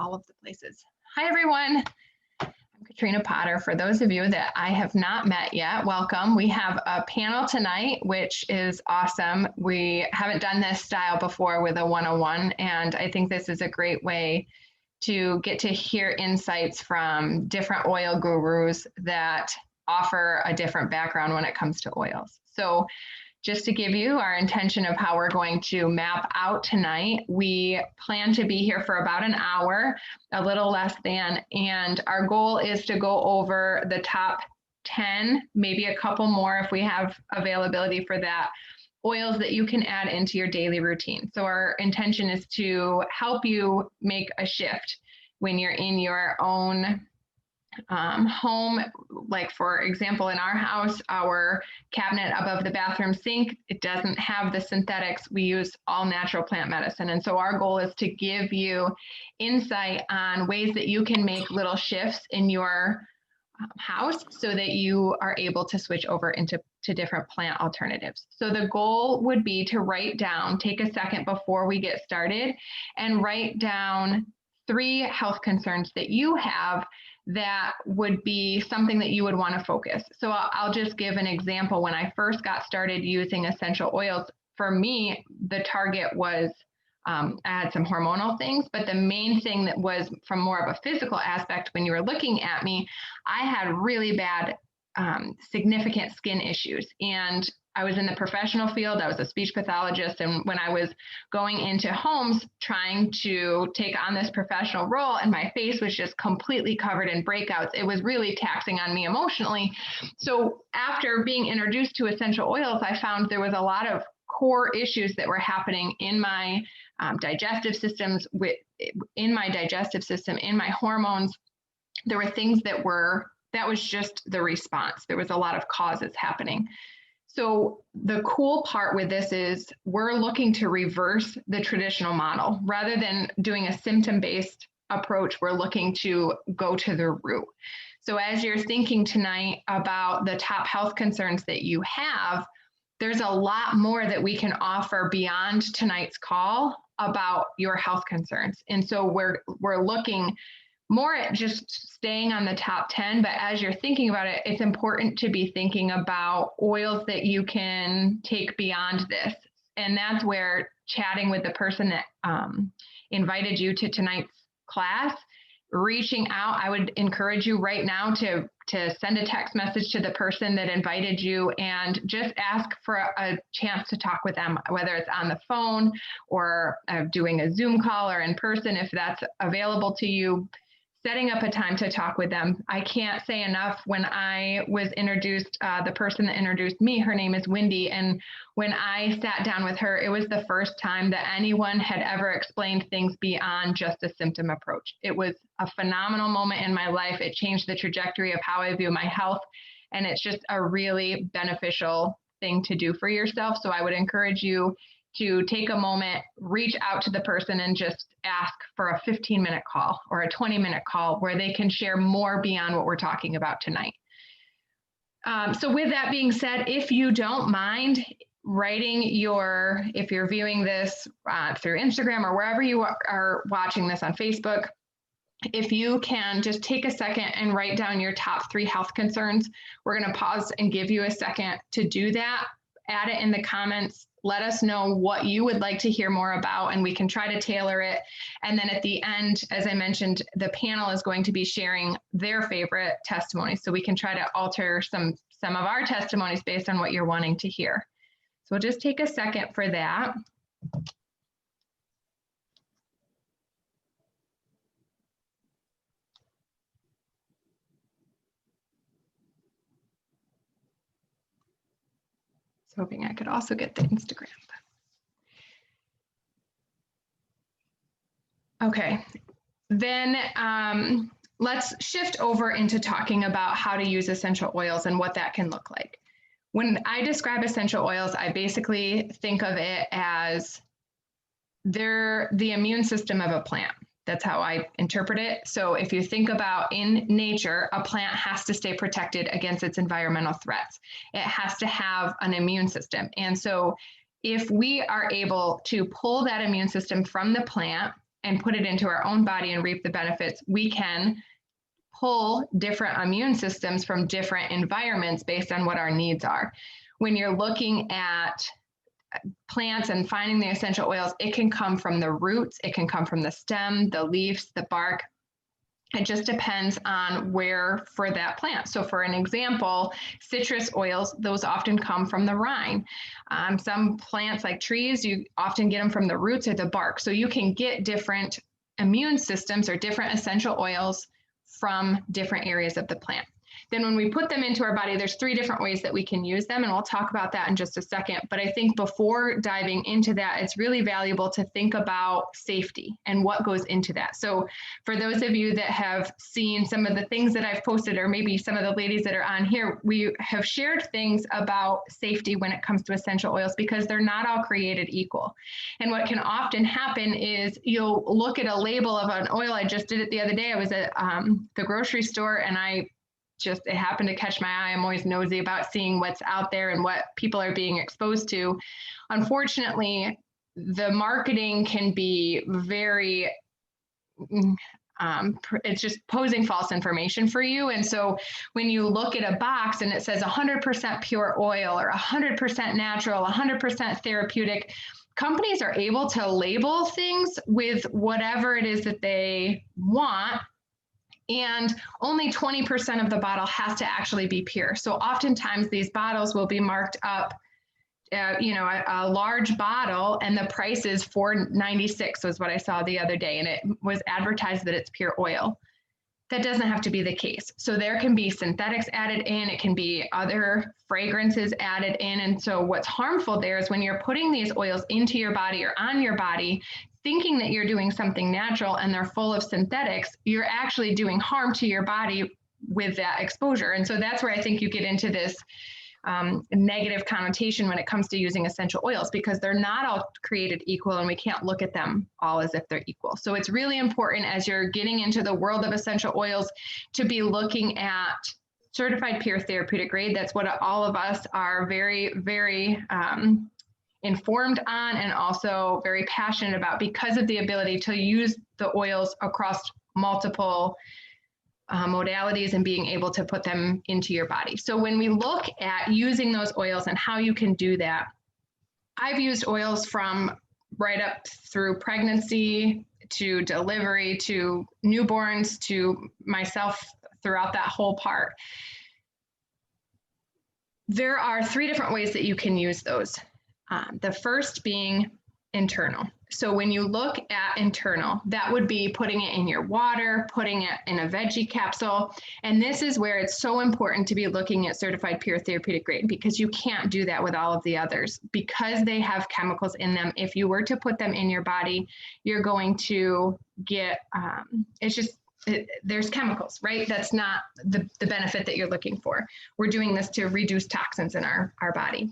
all of the places. Hi, everyone. I'm Katrina Potter. For those of you that I have not met yet, welcome. We have a panel tonight, which is awesome. We haven't done this style before with a 101, and I think this is a great way to get to hear insights from different oil gurus that offer a different background when it comes to oils. So just to give you our intention of how we're going to map out tonight, we plan to be here for about an hour, a little less than, and our goal is to go over the top 10, maybe a couple more if we have availability for that, oils that you can add into your daily routine. So our intention is to help you make a shift when you're in your own home. Like for example, in our house, our cabinet above the bathroom sink, it doesn't have the synthetics. We use all natural plant medicine. And so our goal is to give you insight on ways that you can make little shifts in your house so that you are able to switch over into different plant alternatives. So the goal would be to write down, take a second before we get started, and write down 3 health concerns that you have that would be something that you would want to focus. So I'll just give an example. When I first got started using essential oils, for me, the target was, I had some hormonal things, but the main thing that was from more of a physical aspect, when you were looking at me, I had really bad, significant skin issues. And I was in the professional field. I was a speech pathologist. And when I was going into homes trying to take on this professional role, and my face was just completely covered in breakouts, it was really taxing on me emotionally. So after being introduced to essential oils, I found there was a lot of core issues that were happening in my digestive systems, in my hormones. There were things that was just the response. There was a lot of causes happening. So the cool part with this is we're looking to reverse the traditional model. Rather than doing a symptom-based approach, we're looking to go to the root. So as you're thinking tonight about the top health concerns that you have, there's a lot more that we can offer beyond tonight's call about your health concerns. And so we're looking more at just staying on the top 10, but as you're thinking about it, it's important to be thinking about oils that you can take beyond this. And that's where chatting with the person that invited you to tonight's class, reaching out, I would encourage you right now to send a text message to the person that invited you and just ask for a chance to talk with them, whether it's on the phone or doing a Zoom call or in person, if that's available to you. Setting up a time to talk with them. I can't say enough. When I was introduced, the person that introduced me, her name is Wendy. And when I sat down with her, it was the first time that anyone had ever explained things beyond just a symptom approach. It was a phenomenal moment in my life. It changed the trajectory of how I view my health. And it's just a really beneficial thing to do for yourself. So I would encourage you to take a moment, reach out to the person and just ask for a 15-minute call or a 20-minute call where they can share more beyond what we're talking about tonight. So with that being said, if you don't mind writing if you're viewing this through Instagram or wherever you are watching this on Facebook, if you can just take a second and write down your top 3 health concerns. We're going to pause and give you a second to do that. Add it in the comments. Let us know what you would like to hear more about, and we can try to tailor it. And then at the end, as I mentioned, the panel is going to be sharing their favorite testimonies. So we can try to alter some of our testimonies based on what you're wanting to hear. So we'll just take a second for that. Hoping I could also get the Instagram. Okay, then let's shift over into talking about how to use essential oils and what that can look like. When I describe essential oils, I basically think of it as they're the immune system of a plant. That's how I interpret it. So if you think about in nature, a plant has to stay protected against its environmental threats. It has to have an immune system. And so if we are able to pull that immune system from the plant and put it into our own body and reap the benefits, we can pull different immune systems from different environments based on what our needs are. When you're looking at plants and finding the essential oils, it can come from the roots, it can come from the stem, the leaves, the bark. It just depends on where for that plant. So for an example, citrus oils, those often come from the rind. Some plants like trees, you often get them from the roots or the bark. So you can get different immune systems or different essential oils from different areas of the plant. Then when we put them into our body, there's 3 different ways that we can use them, and we'll talk about that in just a second. But I think before diving into that, it's really valuable to think about safety and what goes into that. So for those of you that have seen some of the things that I've posted, or maybe some of the ladies that are on here, we have shared things about safety when it comes to essential oils, because they're not all created equal. And what can often happen is you'll look at a label of an oil. I just did it the other day. I was at the grocery store, and it happened to catch my eye. I'm always nosy about seeing what's out there and what people are being exposed to. Unfortunately, the marketing can be very, it's just posing false information for you. And so when you look at a box and it says 100% pure oil or 100% natural, 100% therapeutic, companies are able to label things with whatever it is that they want, and only 20% of the bottle has to actually be pure. So oftentimes these bottles will be marked up, a large bottle, and the price is $4.96 was what I saw the other day, and it was advertised that it's pure oil. That doesn't have to be the case. So there can be synthetics added in, it can be other fragrances added in. And so what's harmful there is when you're putting these oils into your body or on your body, thinking that you're doing something natural and they're full of synthetics, you're actually doing harm to your body with that exposure. And so that's where I think you get into this negative connotation when it comes to using essential oils, because they're not all created equal and we can't look at them all as if they're equal. So it's really important as you're getting into the world of essential oils to be looking at certified pure therapeutic grade. That's what all of us are very, very informed on, and also very passionate about, because of the ability to use the oils across multiple modalities and being able to put them into your body. So when we look at using those oils and how you can do that, I've used oils from right up through pregnancy to delivery to newborns to myself throughout that whole part. There are 3 different ways that you can use those. The first being internal. So when you look at internal, that would be putting it in your water, putting it in a veggie capsule. And this is where it's so important to be looking at certified pure therapeutic grade, because you can't do that with all of the others, because they have chemicals in them. If you were to put them in your body, you're going to get, there's chemicals, right? That's not the benefit that you're looking for. We're doing this to reduce toxins in our body.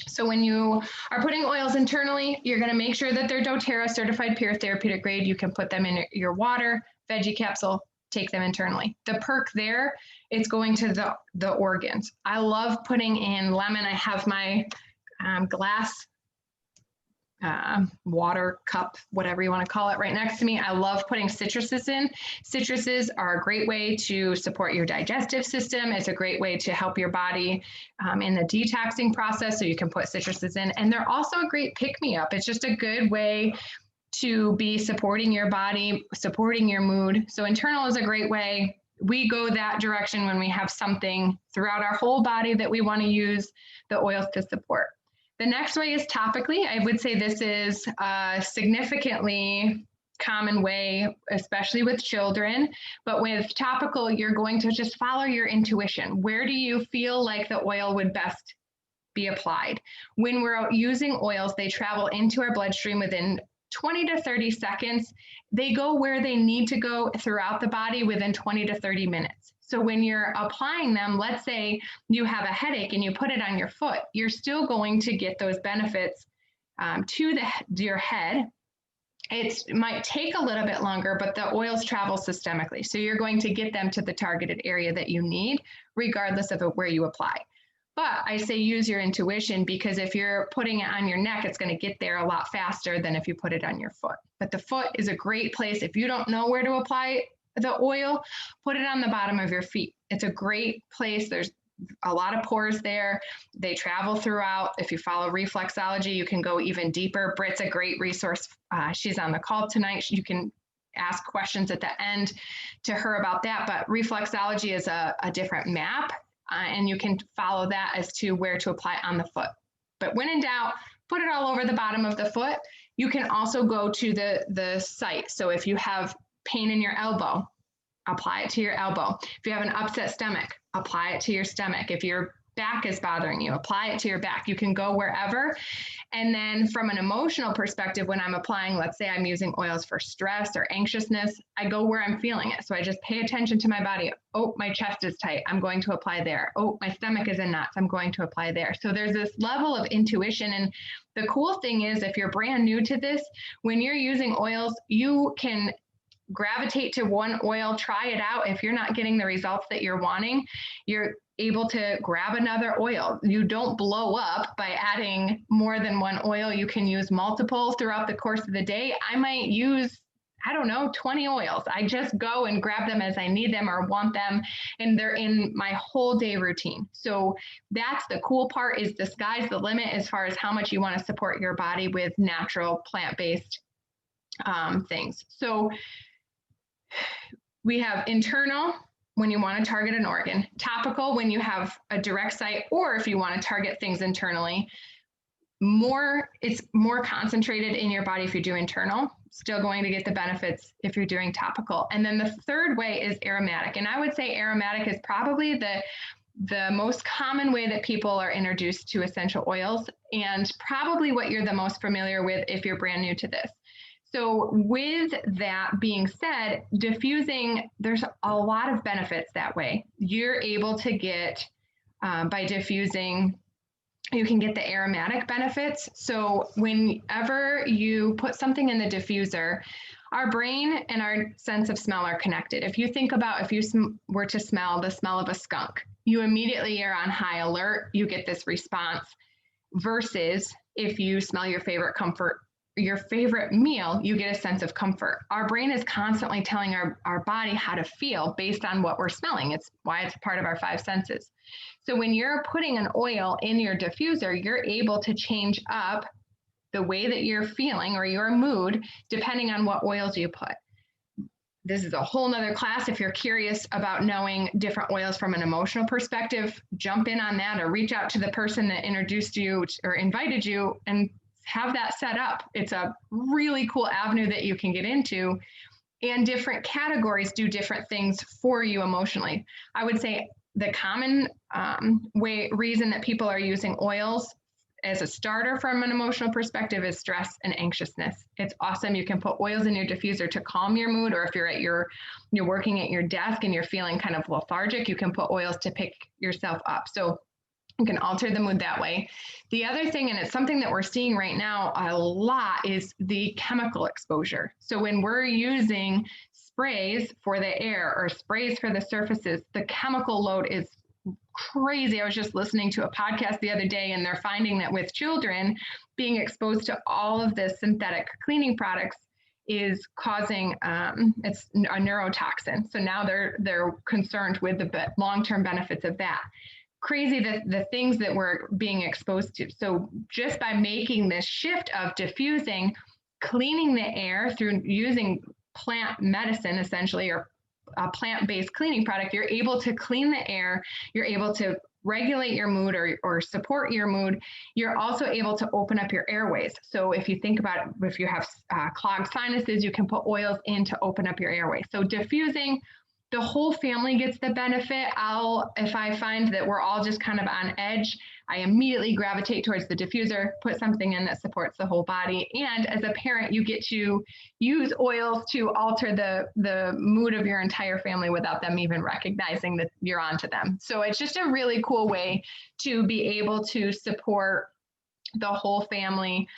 So when you are putting oils internally, you're going to make sure that they're doTERRA certified pure therapeutic grade. You can put them in your water, veggie capsule, take them internally. The perk there, it's going to the organs. I love putting in lemon. I have my glass water cup, whatever you want to call it, right next to me. I love putting citruses in. Citruses are a great way to support your digestive system. It's a great way to help your body in the detoxing process. So you can put citruses in, and they're also a great pick-me-up. It's just a good way to be supporting your body, supporting your mood. So internal is a great way. We go that direction when we have something throughout our whole body that we want to use the oils to support. The next way is topically. I would say this is a significantly common way, especially with children. But with topical, you're going to just follow your intuition. Where do you feel like the oil would best be applied? When we're using oils, they travel into our bloodstream within 20 to 30 seconds. They go where they need to go throughout the body within 20 to 30 minutes. So when you're applying them, let's say you have a headache and you put it on your foot, you're still going to get those benefits to your head. It might take a little bit longer, but the oils travel systemically. So you're going to get them to the targeted area that you need, regardless of where you apply. But I say use your intuition, because if you're putting it on your neck, it's going to get there a lot faster than if you put it on your foot. but the foot is a great place. If you don't know where to apply the oil, put it on the bottom of your feet. It's a great place. There's a lot of pores there. They travel throughout. If you follow reflexology, you can go even deeper. Britt's a great resource. She's on the call tonight. You can ask questions at the end to her about that. But reflexology is a different map, and you can follow that as to where to apply on the foot. But when in doubt, put it all over the bottom of the foot. You can also go to the site. So if you have pain in your elbow, apply it to your elbow. If you have an upset stomach, apply it to your stomach. If your back is bothering you, apply it to your back. You can go wherever. And then from an emotional perspective, when I'm applying, let's say I'm using oils for stress or anxiousness, I go where I'm feeling it. So I just pay attention to my body. Oh, my chest is tight. I'm going to apply there. Oh, my stomach is in knots. I'm going to apply there. So there's this level of intuition. And the cool thing is, if you're brand new to this, when you're using oils, you can gravitate to one oil, try it out. If you're not getting the results that you're wanting, you're able to grab another oil. You don't blow up by adding more than one oil. You can use multiple throughout the course of the day. I might use, 20 oils. I just go and grab them as I need them or want them, and they're in my whole day routine. So that's the cool part, is the sky's the limit as far as how much you want to support your body with natural plant-based things. So we have internal when you want to target an organ, topical when you have a direct site, or if you want to target things internally. It's more concentrated in your body if you do internal, still going to get the benefits if you're doing topical. And then the third way is aromatic. And I would say aromatic is probably the most common way that people are introduced to essential oils, and probably what you're the most familiar with if you're brand new to this. So with that being said, diffusing, there's a lot of benefits that way. You're able to get, by diffusing, you can get the aromatic benefits. So whenever you put something in the diffuser, our brain and our sense of smell are connected. If you think about, if you were to smell the smell of a skunk, you immediately are on high alert. You get this response, versus if you smell your favorite meal, you get a sense of comfort. Our brain is constantly telling our body how to feel based on what we're smelling. It's why it's part of our five senses. So when you're putting an oil in your diffuser, you're able to change up the way that you're feeling or your mood depending on what oils you put. This is a whole nother class. If you're curious about knowing different oils from an emotional perspective, jump in on that or reach out to the person that introduced you or invited you and have that set up. It's a really cool avenue that you can get into, and different categories do different things for you emotionally. I would say the common reason that people are using oils as a starter from an emotional perspective is stress and anxiousness. It's awesome. You can put oils in your diffuser to calm your mood, or if you're working at your desk and you're feeling kind of lethargic, you can put oils to pick yourself up. So you can alter the mood that way. The other thing, and it's something that we're seeing right now a lot, is the chemical exposure. So when we're using sprays for the air or sprays for the surfaces, the chemical load is crazy. I was just listening to a podcast the other day, and they're finding that with children being exposed to all of this synthetic cleaning products is causing it's a neurotoxin. So now they're concerned with the long-term benefits of that. Crazy the things that we're being exposed to. So just by making this shift of diffusing, cleaning the air through using plant medicine essentially, or a plant-based cleaning product, you're able to clean the air, you're able to regulate your mood or support your mood. You're also able to open up your airways. So if you think about it, if you have clogged sinuses, you can put oils in to open up your airway. So diffusing, the whole family gets the benefit. If I find that we're all just kind of on edge, I immediately gravitate towards the diffuser, put something in that supports the whole body. And as a parent, you get to use oils to alter the mood of your entire family without them even recognizing that you're onto them. So it's just a really cool way to be able to support the whole family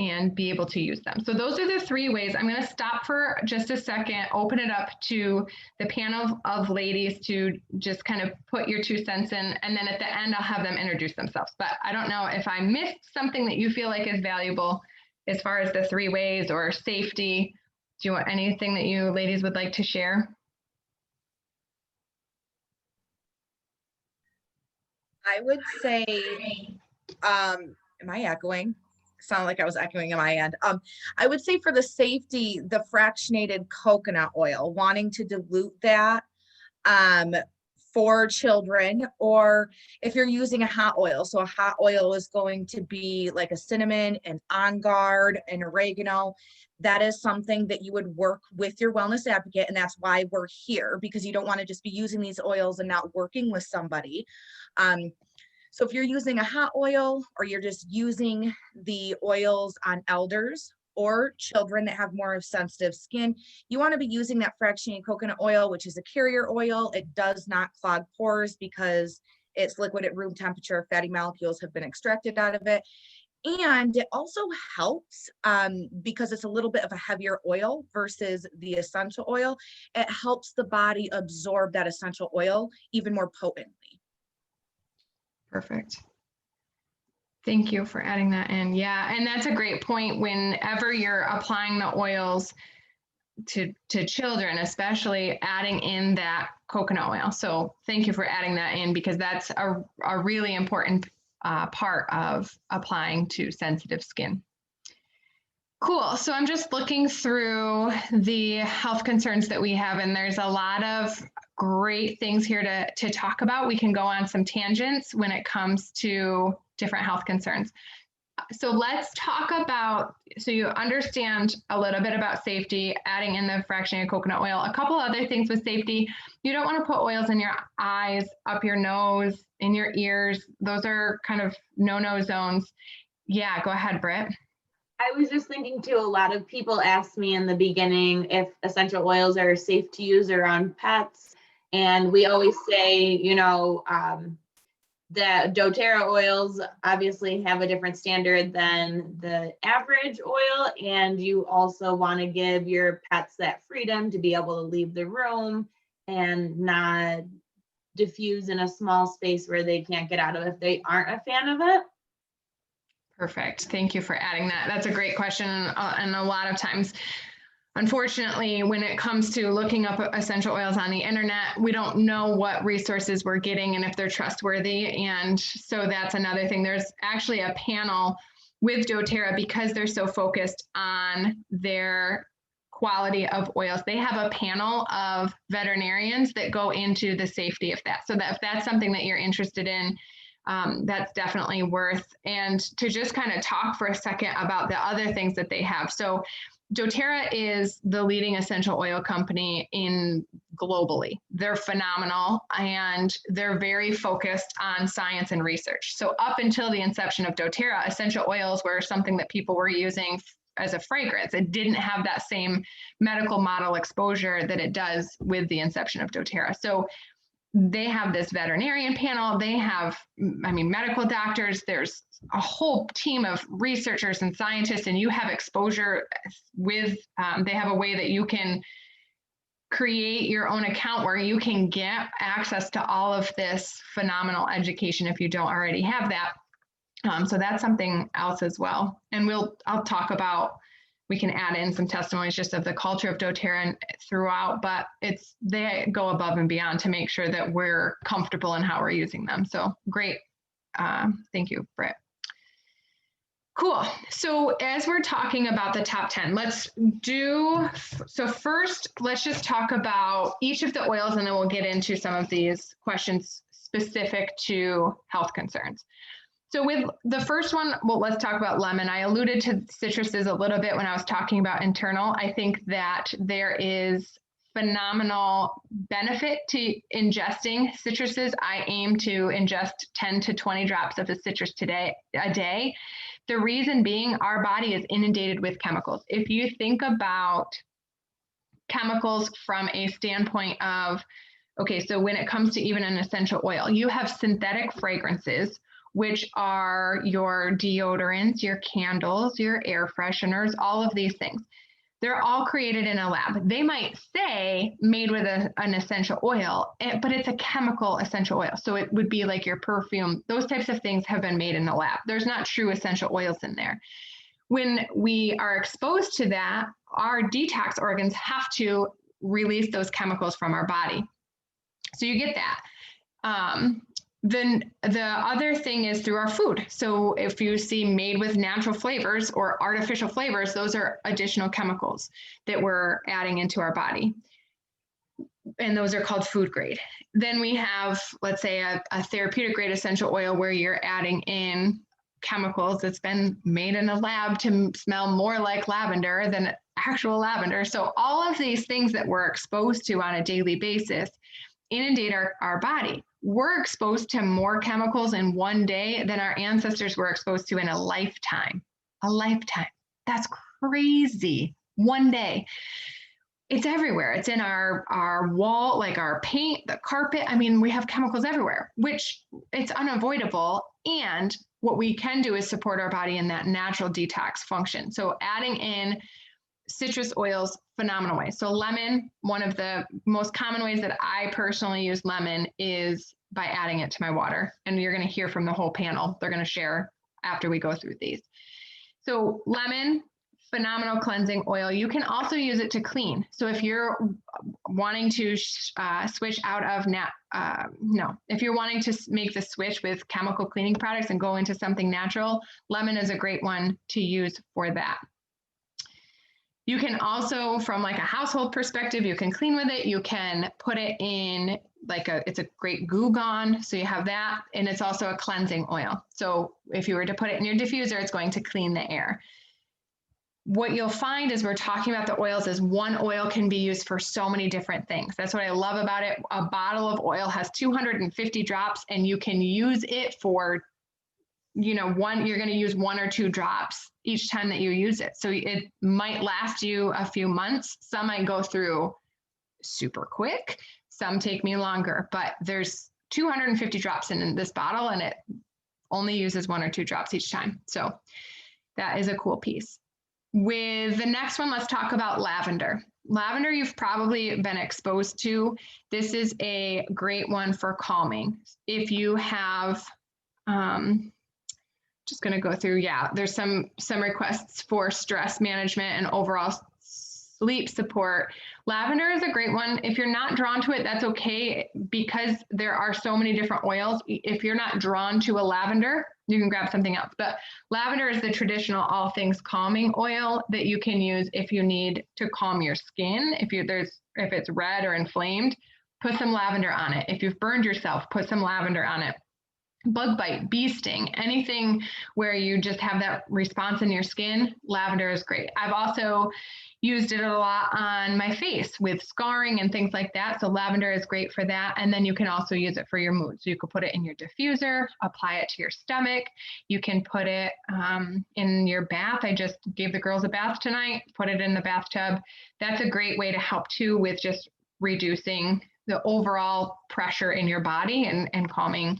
and be able to use them. So those are the three ways. I'm going to stop for just a second, open it up to the panel of ladies to just kind of put your 2 cents in, and then at the end, I'll have them introduce themselves. But I don't know if I missed something that you feel like is valuable. as far as the 3 ways or safety. Do you want anything that you ladies would like to share? I would say, am I echoing? Sound like I was echoing on my end. I would say for the safety, the fractionated coconut oil, wanting to dilute that for children, or if you're using a hot oil. So a hot oil is going to be like a cinnamon, an On Guard, an oregano. That is something that you would work with your wellness advocate. And that's why we're here, because you don't want to just be using these oils and not working with somebody. So if you're using a hot oil, or you're just using the oils on elders or children that have more sensitive skin, you want to be using that fractionated coconut oil, which is a carrier oil. It does not clog pores because it's liquid at room temperature. Fatty molecules have been extracted out of it. And it also helps because it's a little bit of a heavier oil versus the essential oil. It helps the body absorb that essential oil even more potently. Perfect. Thank you for adding that in. Yeah, and that's a great point. Whenever you're applying the oils to children, especially adding in that coconut oil. So thank you for adding that in, because that's a really important part of applying to sensitive skin. Cool. So I'm just looking through the health concerns that we have, and there's a lot of great things here to talk about. We can go on some tangents when it comes to different health concerns. So let's talk about, so you understand a little bit about safety, adding in the fractionated coconut oil. A couple other things with safety: you don't want to put oils in your eyes, up your nose, in your ears. Those are kind of no-no zones. Yeah, go ahead, Britt. I was just thinking too, a lot of people asked me in the beginning if essential oils are safe to use around pets. And we always say, that doTERRA oils obviously have a different standard than the average oil. And you also want to give your pets that freedom to be able to leave the room and not diffuse in a small space where they can't get out of if they aren't a fan of it. Perfect. Thank you for adding that. That's a great question. And a lot of times, unfortunately, when it comes to looking up essential oils on the internet, we don't know what resources we're getting and if they're trustworthy. And so that's another thing. There's actually a panel with doTERRA, because they're so focused on their quality of oils. They have a panel of veterinarians that go into the safety of that. So that if that's something that you're interested in, that's definitely worth. And to just kind of talk for a second about the other things that they have. So doTERRA is the leading essential oil company globally. They're phenomenal, and they're very focused on science and research. So up until the inception of doTERRA, essential oils were something that people were using as a fragrance. It didn't have that same medical model exposure that it does with the inception of doTERRA. So they have this veterinarian panel. They have, medical doctors. There's a whole team of researchers and scientists, and you have exposure with, they have a way that you can create your own account where you can get access to all of this phenomenal education if you don't already have that. So that's something else as well. And I'll talk about, we can add in some testimonies just of the culture of doTERRA throughout, but they go above and beyond to make sure that we're comfortable in how we're using them. So great. Thank you, Britt. Cool. So as we're talking about the top 10, first, let's just talk about each of the oils, and then we'll get into some of these questions specific to health concerns. So with the first one, well, let's talk about lemon. I alluded to citruses a little bit when I was talking about internal. I think that there is phenomenal benefit to ingesting citruses. I aim to ingest 10 to 20 drops of a citrus a day. The reason being, our body is inundated with chemicals. If you think about chemicals from a standpoint of, okay, so when it comes to even an essential oil, you have synthetic fragrances, which are your deodorants, your candles, your air fresheners, all of these things. They're all created in a lab. They might say made with an essential oil, but it's a chemical essential oil. So it would be like your perfume. Those types of things have been made in the lab. There's not true essential oils in there. When we are exposed to that, our detox organs have to release those chemicals from our body. So you get that. Then the other thing is through our food. So if you see made with natural flavors or artificial flavors, those are additional chemicals that we're adding into our body. And those are called food grade. Then we have, let's say, a therapeutic grade essential oil where you're adding in chemicals that's been made in a lab to smell more like lavender than actual lavender. So all of these things that we're exposed to on a daily basis inundate our body. We're exposed to more chemicals in one day than our ancestors were exposed to in a lifetime. A lifetime. That's crazy. One day. It's everywhere. It's in our wall, like our paint, the carpet. I mean, we have chemicals everywhere, which it's unavoidable. And what we can do is support our body in that natural detox function. So adding in citrus oils, phenomenal way. So lemon, one of the most common ways that I personally use lemon is by adding it to my water. And you're going to hear from the whole panel. They're going to share after we go through these. So lemon, phenomenal cleansing oil. You can also use it to clean. So if you're wanting to switch out of if you're wanting to make the switch with chemical cleaning products and go into something natural, lemon is a great one to use for that. You can also, from like a household perspective, you can clean with it. You can put it in it's a great Goo Gone. So you have that. And it's also a cleansing oil. So if you were to put it in your diffuser, it's going to clean the air. What you'll find is we're talking about the oils as one oil can be used for so many different things. That's what I love about it. A bottle of oil has 250 drops and you can use it for, you're going to use 1 or 2 drops each time that you use it. So it might last you a few months. Some might go through super quick. Some take me longer, but there's 250 drops in this bottle and it only uses 1 or 2 drops each time. So that is a cool piece. With the next one, let's talk about lavender. Lavender, you've probably been exposed to. This is a great one for calming. If you have, just going to go through, there's some requests for stress management and overall sleep support. Lavender is a great one. If you're not drawn to it, that's okay, because there are so many different oils. If you're not drawn to a lavender, you can grab something else. But lavender is the traditional all things calming oil that you can use if you need to calm your skin. If it's red or inflamed, put some lavender on it. If you've burned yourself, put some lavender on it. Bug bite, bee sting, anything where you just have that response in your skin, lavender is great. I've also used it a lot on my face with scarring and things like that. So lavender is great for that. And then you can also use it for your mood. So you could put it in your diffuser, apply it to your stomach. You can put it in your bath. I just gave the girls a bath tonight, put it in the bathtub. That's a great way to help too with just reducing the overall pressure in your body and calming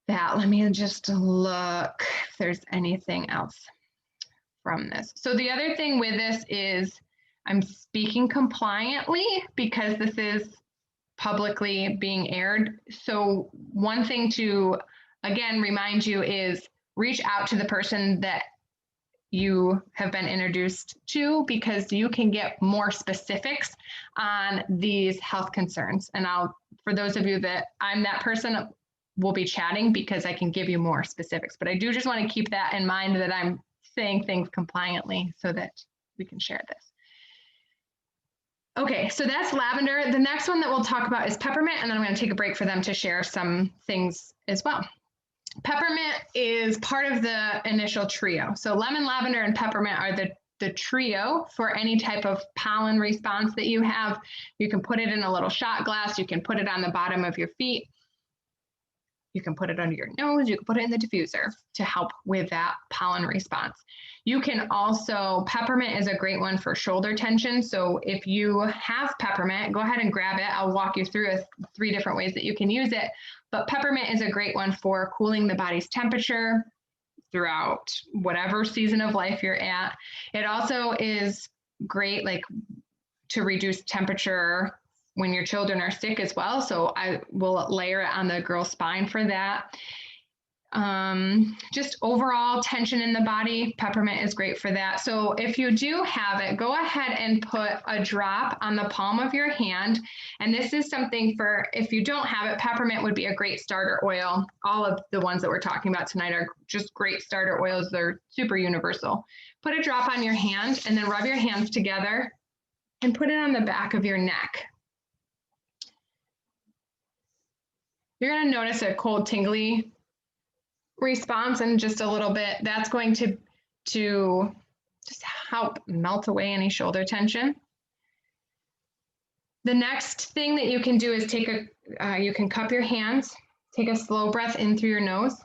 that. Let me just look if there's anything else from this. So the other thing with this is I'm speaking compliantly because this is publicly being aired. So one thing to, again, remind you is reach out to the person that you have been introduced to, because you can get more specifics on these health concerns. And for those of you that I'm that person, we'll be chatting because I can give you more specifics, but I do just want to keep that in mind that I'm saying things compliantly so that we can share this. Okay, so that's lavender. The next one that we'll talk about is peppermint, and then I'm going to take a break for them to share some things as well. Peppermint is part of the initial trio. So lemon, lavender, and peppermint are the trio for any type of pollen response that you have. You can put it in a little shot glass. You can put it on the bottom of your feet. You can put it under your nose. You can put it in the diffuser to help with that pollen response. You can also, peppermint is a great one for shoulder tension. So if you have peppermint, go ahead and grab it. I'll walk you through 3 different ways that you can use it. But peppermint is a great one for cooling the body's temperature throughout whatever season of life you're at. It also is great to reduce temperature when your children are sick as well. So I will layer it on the girl's spine for that. Just overall tension in the body, peppermint is great for that. So if you do have it, go ahead and put a drop on the palm of your hand. And this is something for, if you don't have it, peppermint would be a great starter oil. All of the ones that we're talking about tonight are just great starter oils. They're super universal. Put a drop on your hand and then rub your hands together and put it on the back of your neck. You're going to notice a cold, tingly response in just a little bit. That's going to just help melt away any shoulder tension. The next thing that you can do is take you can cup your hands, take a slow breath in through your nose.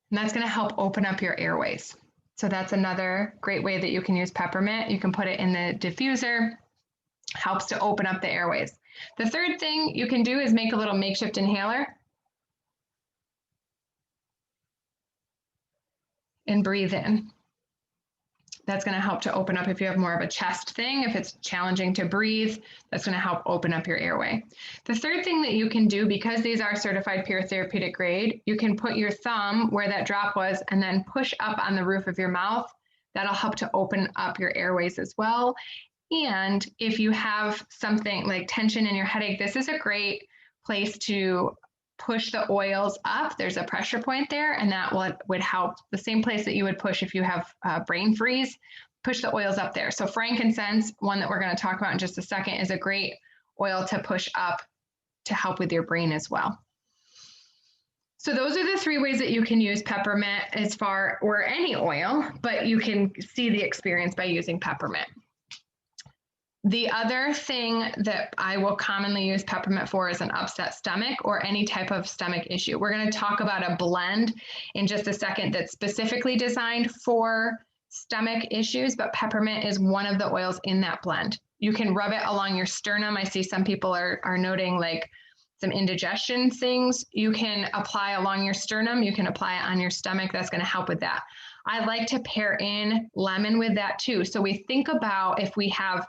And that's going to help open up your airways. So that's another great way that you can use peppermint. You can put it in the diffuser, helps to open up the airways. The third thing you can do is make a little makeshift inhaler and breathe in. That's going to help to open up if you have more of a chest thing. If it's challenging to breathe, that's going to help open up your airway. The third thing that you can do, because these are certified pure therapeutic grade, you can put your thumb where that drop was and then push up on the roof of your mouth. That'll help to open up your airways as well. And if you have something like tension in your headache, this is a great place to push the oils up. There's a pressure point there, and that would help. The same place that you would push if you have brain freeze, push the oils up there. So frankincense, one that we're going to talk about in just a second, is a great oil to push up to help with your brain as well. So those are the three ways that you can use peppermint or any oil, but you can see the experience by using peppermint. The other thing that I will commonly use peppermint for is an upset stomach or any type of stomach issue. We're going to talk about a blend in just a second that's specifically designed for stomach issues, but peppermint is one of the oils in that blend. You can rub it along your sternum. I see some people are noting like some indigestion things. You can apply along your sternum. You can apply it on your stomach. That's going to help with that. I like to pair in lemon with that too. So we think about if we have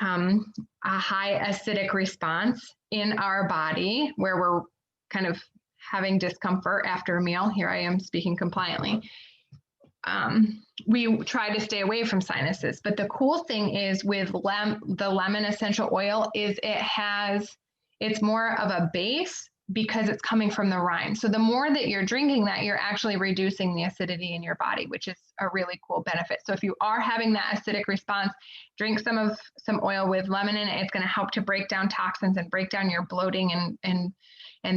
a high acidic response in our body where we're kind of having discomfort after a meal. Here I am speaking compliantly. We try to stay away from sinuses, but the cool thing is with the lemon essential oil is it's more of a base because it's coming from the rind. So the more that you're drinking that, you're actually reducing the acidity in your body, which is a really cool benefit. So if you are having that acidic response, drink some oil with lemon in it. It's going to help to break down toxins and break down your bloating and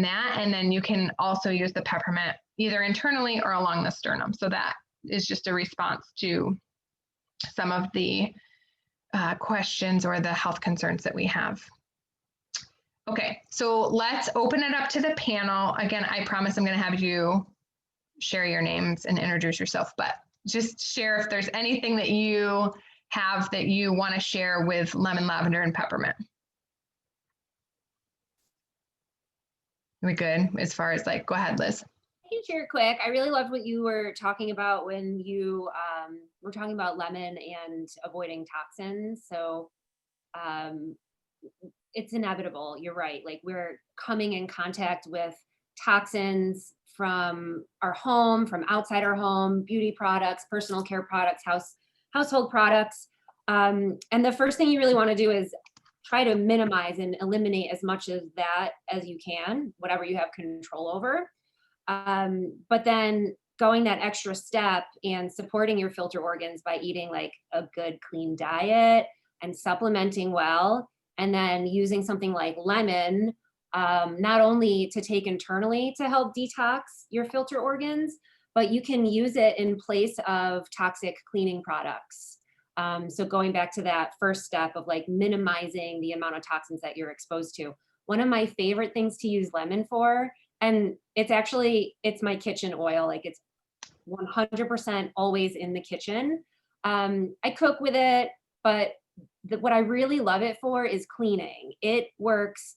that. And then you can also use the peppermint either internally or along the sternum. So that is just a response to some of the questions or the health concerns that we have. Okay, so let's open it up to the panel. Again, I promise I'm going to have you share your names and introduce yourself, but just share if there's anything that you have that you want to share with lemon, lavender, and peppermint. Are we good as far as go ahead, Liz. I can share quick. I really loved what you were talking about when you were talking about lemon and avoiding toxins. So it's inevitable. You're right. We're coming in contact with toxins from our home, from outside our home, beauty products, personal care products, household products. And the first thing you really want to do is try to minimize and eliminate as much of that as you can, whatever you have control over. But then going that extra step and supporting your filter organs by eating a good clean diet and supplementing well, and then using something like lemon, not only to take internally to help detox your filter organs, but you can use it in place of toxic cleaning products. So going back to that first step of minimizing the amount of toxins that you're exposed to. One of my favorite things to use lemon for, and it's my kitchen oil, it's 100% always in the kitchen. I cook with it, but what I really love it for is cleaning. It works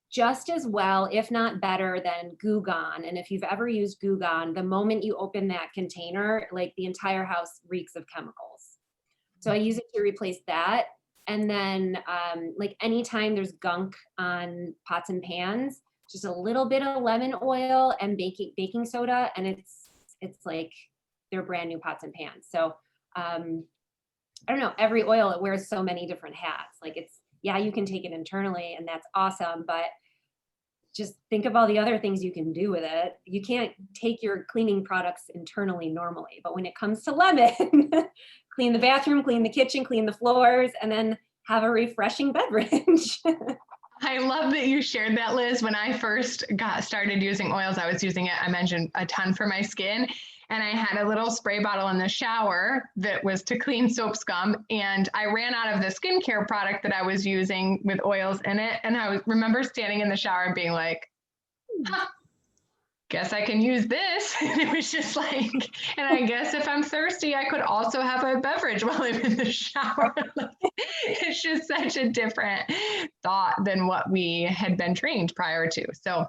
just as well, if not better, than Goo Gone. And if you've ever used Goo Gone, the moment you open that container, the entire house reeks of chemicals. So I use it to replace that. And then like anytime there's gunk on pots and pans, just a little bit of lemon oil and baking soda, and it's like they're brand new pots and pans. So I don't know, every oil, it wears so many different hats. Like yeah, you can take it internally and that's awesome, but just think of all the other things you can do with it. You can't take your cleaning products internally normally, but when it comes to lemon, clean the bathroom, clean the kitchen, clean the floors, and then have a refreshing beverage. I love that you shared that, Liz. When I first got started using oils, I was using it, I mentioned, a ton for my skin. And I had a little spray bottle in the shower that was to clean soap scum. And I ran out of the skincare product that I was using with oils in it. And I remember standing in the shower and being like, huh, guess I can use this. And it was just like, and I guess if I'm thirsty, I could also have a beverage while I'm in the shower. It's just such a different thought than what we had been trained prior to. So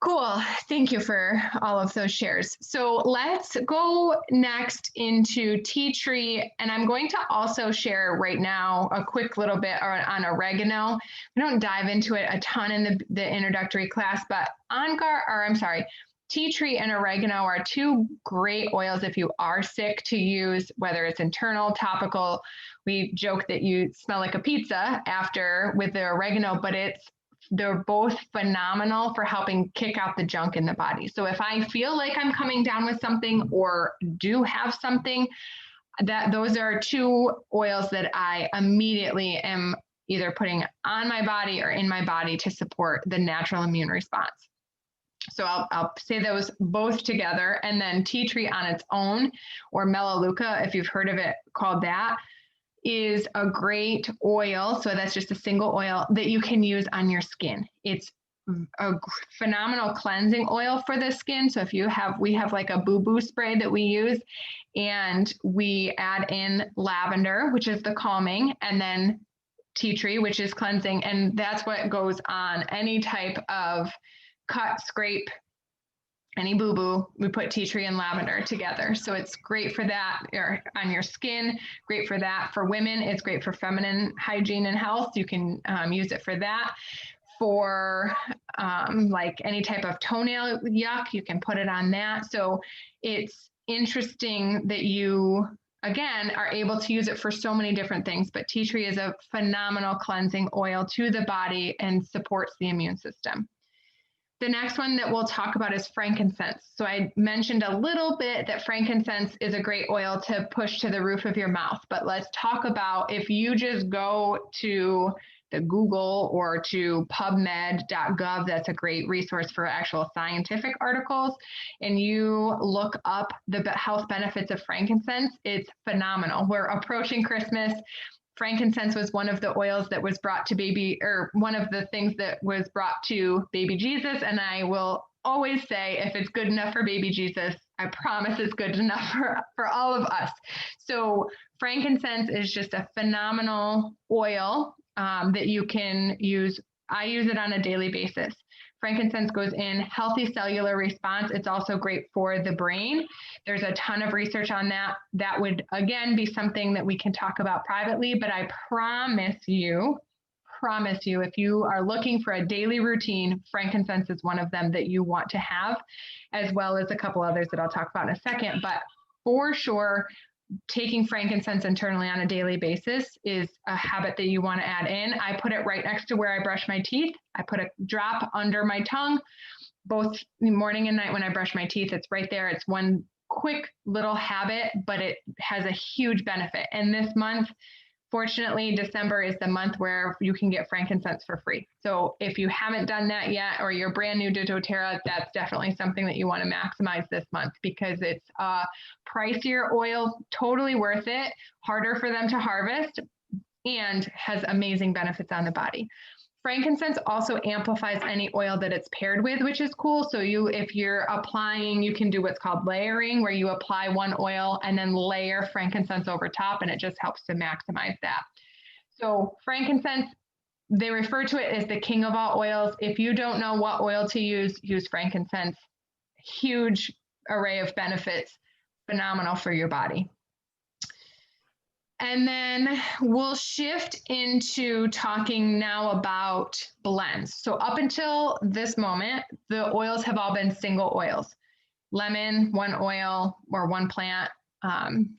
cool. Thank you for all of those shares. So let's go next into tea tree. And I'm going to also share right now a quick little bit on oregano. We don't dive into it a ton in the introductory class, but tea tree and oregano are two great oils if you are sick to use, whether it's internal, topical. We joke that you smell like a pizza after with the oregano, but they're both phenomenal for helping kick out the junk in the body. So if I feel like I'm coming down with something or do have something, those are two oils that I immediately am either putting on my body or in my body to support the natural immune response. So I'll say those both together, and then tea tree on its own, or Melaleuca, if you've heard of it called that, is a great oil. So that's just a single oil that you can use on your skin. It's a phenomenal cleansing oil for the skin. So if we have like a boo-boo spray that we use, and we add in lavender, which is the calming, and then tea tree, which is cleansing. And that's what goes on any type of cut, scrape, any boo-boo, we put tea tree and lavender together. So it's great for that on your skin, great for that. For women, it's great for feminine hygiene and health. You can use it for that. For like any type of toenail yuck, you can put it on that. So it's interesting that you, again, are able to use it for so many different things, but tea tree is a phenomenal cleansing oil to the body and supports the immune system. The next one that we'll talk about is frankincense. So I mentioned a little bit that frankincense is a great oil to push to the roof of your mouth, but let's talk about if you just go to the Google or to PubMed.gov, that's a great resource for actual scientific articles, and you look up the health benefits of frankincense, it's phenomenal. We're approaching Christmas. Frankincense was one of the oils that was brought to one of the things that was brought to baby Jesus. And I will always say, if it's good enough for baby Jesus, I promise it's good enough for all of us. So frankincense is just a phenomenal oil that you can use. I use it on a daily basis. Frankincense goes in healthy cellular response. It's also great for the brain. There's a ton of research on that. That would, again, be something that we can talk about privately, but I promise you, if you are looking for a daily routine, frankincense is one of them that you want to have, as well as a couple others that I'll talk about in a second. But for sure, taking frankincense internally on a daily basis is a habit that you want to add in. I put it right next to where I brush my teeth. I put a drop under my tongue, both morning and night when I brush my teeth. It's right there. It's one quick little habit, but it has a huge benefit. And this month, fortunately, December is the month where you can get frankincense for free. So if you haven't done that yet, or you're brand new to doTERRA, that's definitely something that you want to maximize this month, because it's a pricier oil, totally worth it, harder for them to harvest, and has amazing benefits on the body. Frankincense also amplifies any oil that it's paired with, which is cool. So if you're applying, you can do what's called layering, where you apply one oil and then layer frankincense over top, and it just helps to maximize that. So frankincense, they refer to it as the king of all oils. If you don't know what oil to use frankincense. Huge array of benefits, phenomenal for your body. And then we'll shift into talking now about blends. So up until this moment, the oils have all been single oils. Lemon, one oil or one plant,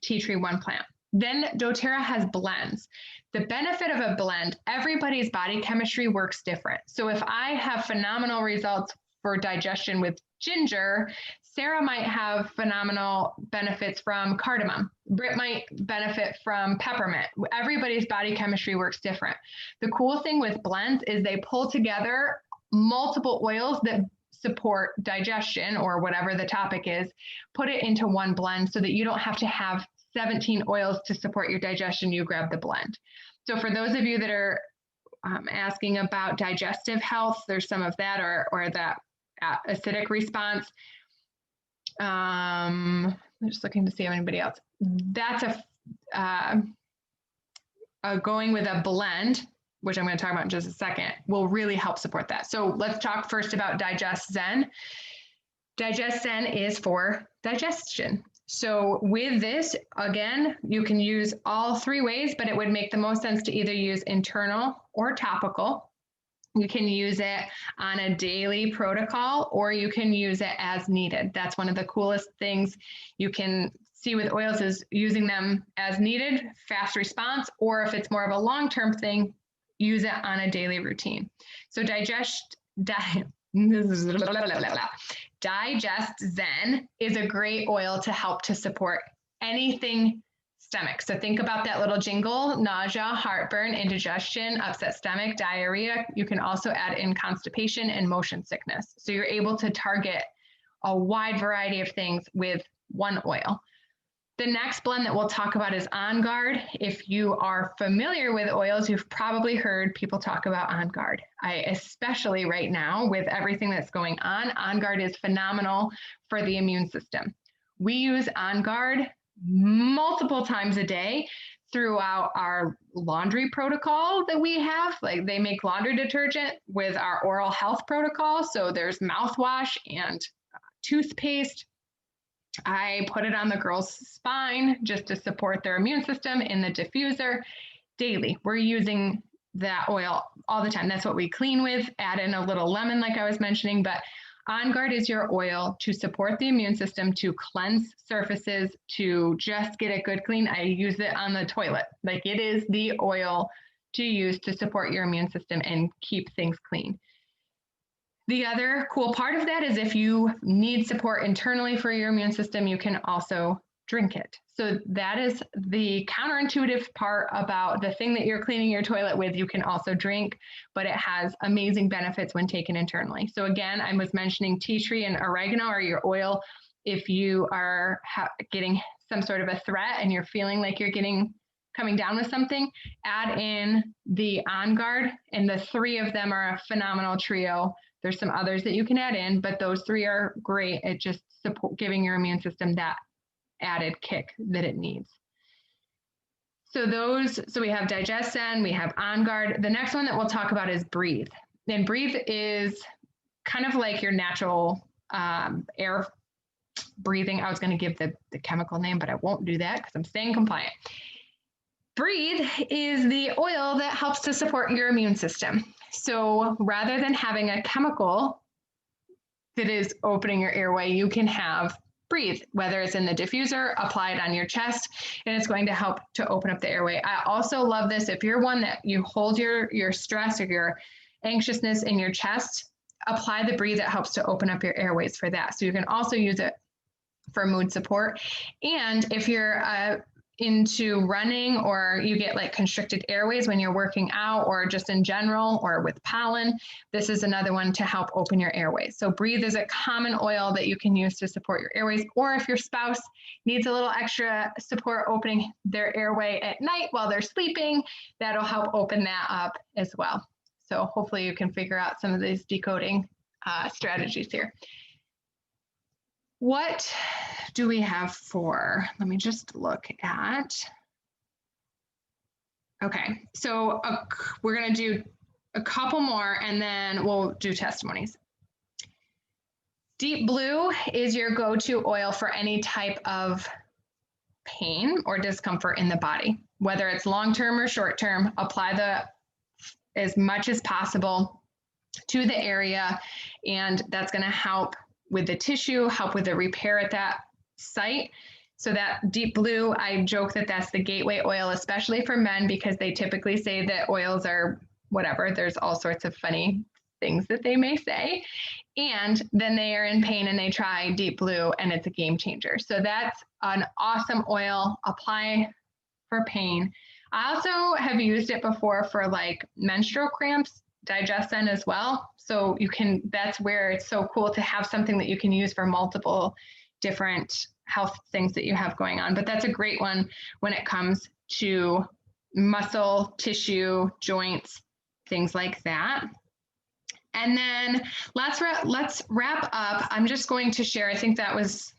tea tree, one plant. Then doTERRA has blends. The benefit of a blend, everybody's body chemistry works different. So if I have phenomenal results for digestion with ginger, Sarah might have phenomenal benefits from cardamom. Britt might benefit from peppermint. Everybody's body chemistry works different. The cool thing with blends is they pull together multiple oils that support digestion or whatever the topic is, put it into one blend so that you don't have to have 17 oils to support your digestion. You grab the blend. So for those of you that are asking about digestive health, there's some of that or that acidic response. I'm just looking to see if anybody else. That's going with a blend, which I'm going to talk about in just a second, will really help support that. So let's talk first about Digest Zen. Digest Zen is for digestion. So with this, again, you can use all three ways, but it would make the most sense to either use internal or topical. You can use it on a daily protocol, or you can use it as needed. That's one of the coolest things you can see with oils is using them as needed, fast response, or if it's more of a long-term thing, use it on a daily routine. So Digest Zen is a great oil to help to support anything stomach. So think about that little jingle: nausea, heartburn, indigestion, upset stomach, diarrhea. You can also add in constipation and motion sickness. So you're able to target a wide variety of things with one oil. The next blend that we'll talk about is On Guard. If you are familiar with oils, you've probably heard people talk about On Guard. Especially right now with everything that's going On Guard is phenomenal for the immune system. We use On Guard multiple times a day throughout our laundry protocol that we have. Like, they make laundry detergent with our oral health protocol. So there's mouthwash and toothpaste. I put it on the girl's spine just to support their immune system in the diffuser daily. We're using that oil all the time. That's what we clean with. Add in a little lemon, like I was mentioning, but On Guard is your oil to support the immune system, to cleanse surfaces, to just get a good clean. I use it on the toilet. Like, it is the oil to use to support your immune system and keep things clean. The other cool part of that is if you need support internally for your immune system, you can also drink it. So that is the counterintuitive part about the thing that you're cleaning your toilet with. You can also drink, but it has amazing benefits when taken internally. So again, I was mentioning tea tree and oregano are your oil. If you are getting some sort of a threat and you're feeling like you're coming down with something, add in the On Guard, and the three of them are a phenomenal trio. There's some others that you can add in, but those three are great at just giving your immune system that added kick that it needs. So we have Digest Zen, we have On Guard. The next one that we'll talk about is Breathe. And Breathe is kind of like your natural air breathing. I was going to give the chemical name, but I won't do that because I'm staying compliant. Breathe is the oil that helps to support your immune system. So rather than having a chemical that is opening your airway, you can have Breathe, whether it's in the diffuser, apply it on your chest, and it's going to help to open up the airway. I also love this. If you're one that you hold your stress or your anxiousness in your chest, apply the Breathe. That helps to open up your airways for that. So you can also use it for mood support. And if you're into running, or you get like constricted airways when you're working out, or just in general, or with pollen, this is another one to help open your airways. So Breathe is a common oil that you can use to support your airways, or if your spouse needs a little extra support opening their airway at night while they're sleeping, that'll help open that up as well. So hopefully you can figure out some of these decoding strategies here. What do we have for, let me just look at, okay, so we're going to do a couple more and then we'll do testimonies. Deep Blue is your go-to oil for any type of pain or discomfort in the body, whether it's long-term or short-term. Apply as much as possible to the area, and that's going to help with the tissue, help with the repair at that site. So that Deep Blue, I joke that that's the gateway oil, especially for men, because they typically say that oils are whatever. There's all sorts of funny things that they may say. And then they are in pain and they try Deep Blue and it's a game changer. So that's an awesome oil. Apply for pain. I also have used it before for like menstrual cramps, Digestin as well. So you can, that's where it's so cool to have something that you can use for multiple different health things that you have going on. But that's a great one when it comes to muscle, tissue, joints, things like that. And then let's wrap up. I'm just going to share, I think that was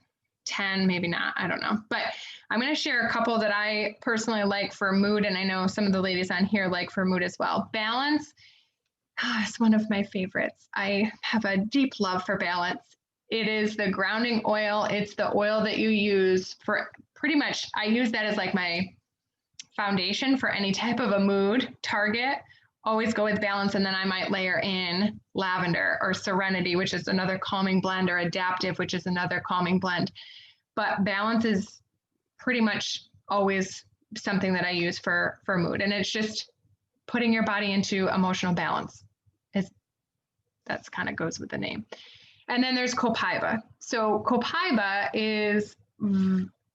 10, maybe not, I don't know. But I'm going to share a couple that I personally like for mood, and I know some of the ladies on here like for mood as well. Balance is one of my favorites. I have a deep love for Balance. It is the grounding oil. It's the oil that you use for pretty much, I use that as like my foundation for any type of a mood target. Always go with Balance, and then I might layer in lavender or Serenity, which is another calming blend, or Adaptive, which is another calming blend. But Balance is pretty much always something that I use for mood, and it's just putting your body into emotional balance. That's kind of goes with the name. And then there's Copaiba. So Copaiba is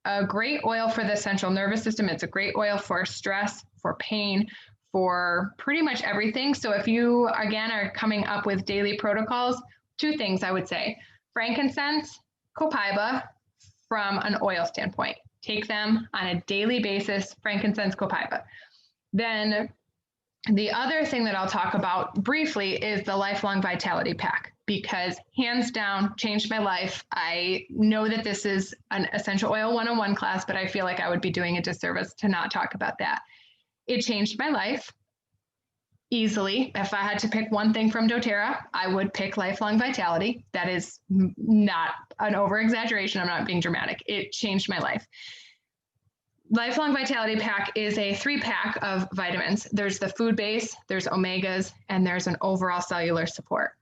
a great oil for the central nervous system. It's a great oil for stress, for pain, for pretty much everything. So if you, again, are coming up with daily protocols, two things I would say: frankincense, Copaiba from an oil standpoint. Take them on a daily basis, frankincense, Copaiba. Then the other thing that I'll talk about briefly is the Lifelong Vitality Pack, because hands down changed my life. I know that this is an essential oil 101 class, but I feel like I would be doing a disservice to not talk about that. It changed my life easily. If I had to pick one thing from doTERRA, I would pick Lifelong Vitality. That is not an over exaggeration. I'm not being dramatic. It changed my life. Lifelong Vitality Pack is a 3-pack of vitamins. There's the food base, there's omegas, and there's an overall cellular support.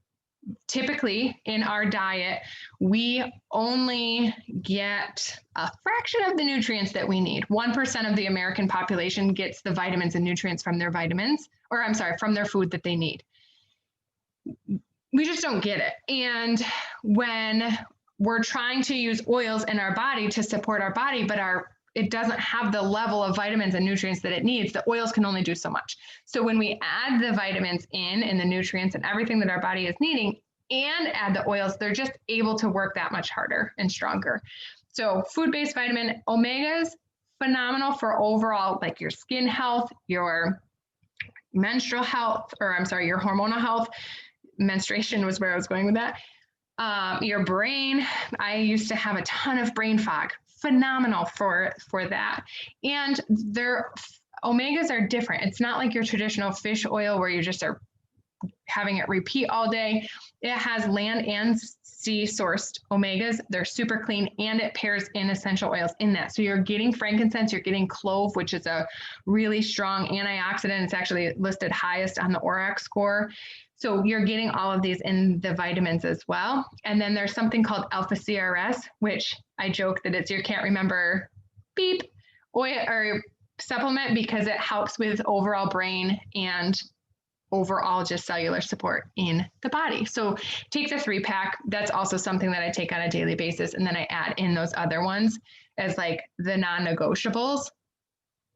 Typically in our diet, we only get a fraction of the nutrients that we need. 1% of the American population gets the vitamins and nutrients from their from their food that they need. We just don't get it. And when we're trying to use oils in our body to support our body, but it doesn't have the level of vitamins and nutrients that it needs, the oils can only do so much. So when we add the vitamins in the nutrients and everything that our body is needing, and add the oils, they're just able to work that much harder and stronger. So food-based vitamin, omegas, phenomenal for overall, like your skin health, your menstrual health, your hormonal health. Menstruation was where I was going with that. Your brain, I used to have a ton of brain fog. Phenomenal for that. And their omegas are different. It's not like your traditional fish oil where you just are having it repeat all day. It has land and sea sourced omegas. They're super clean, and it pairs in essential oils in that. So you're getting frankincense, you're getting clove, which is a really strong antioxidant. It's actually listed highest on the ORAC score. So you're getting all of these in the vitamins as well. And then there's something called alpha CRS, which I joke that it's your can't remember beep oil or supplement, because it helps with overall brain and overall just cellular support in the body. So take the 3-pack. That's also something that I take on a daily basis. And then I add in those other ones as like the non-negotiables.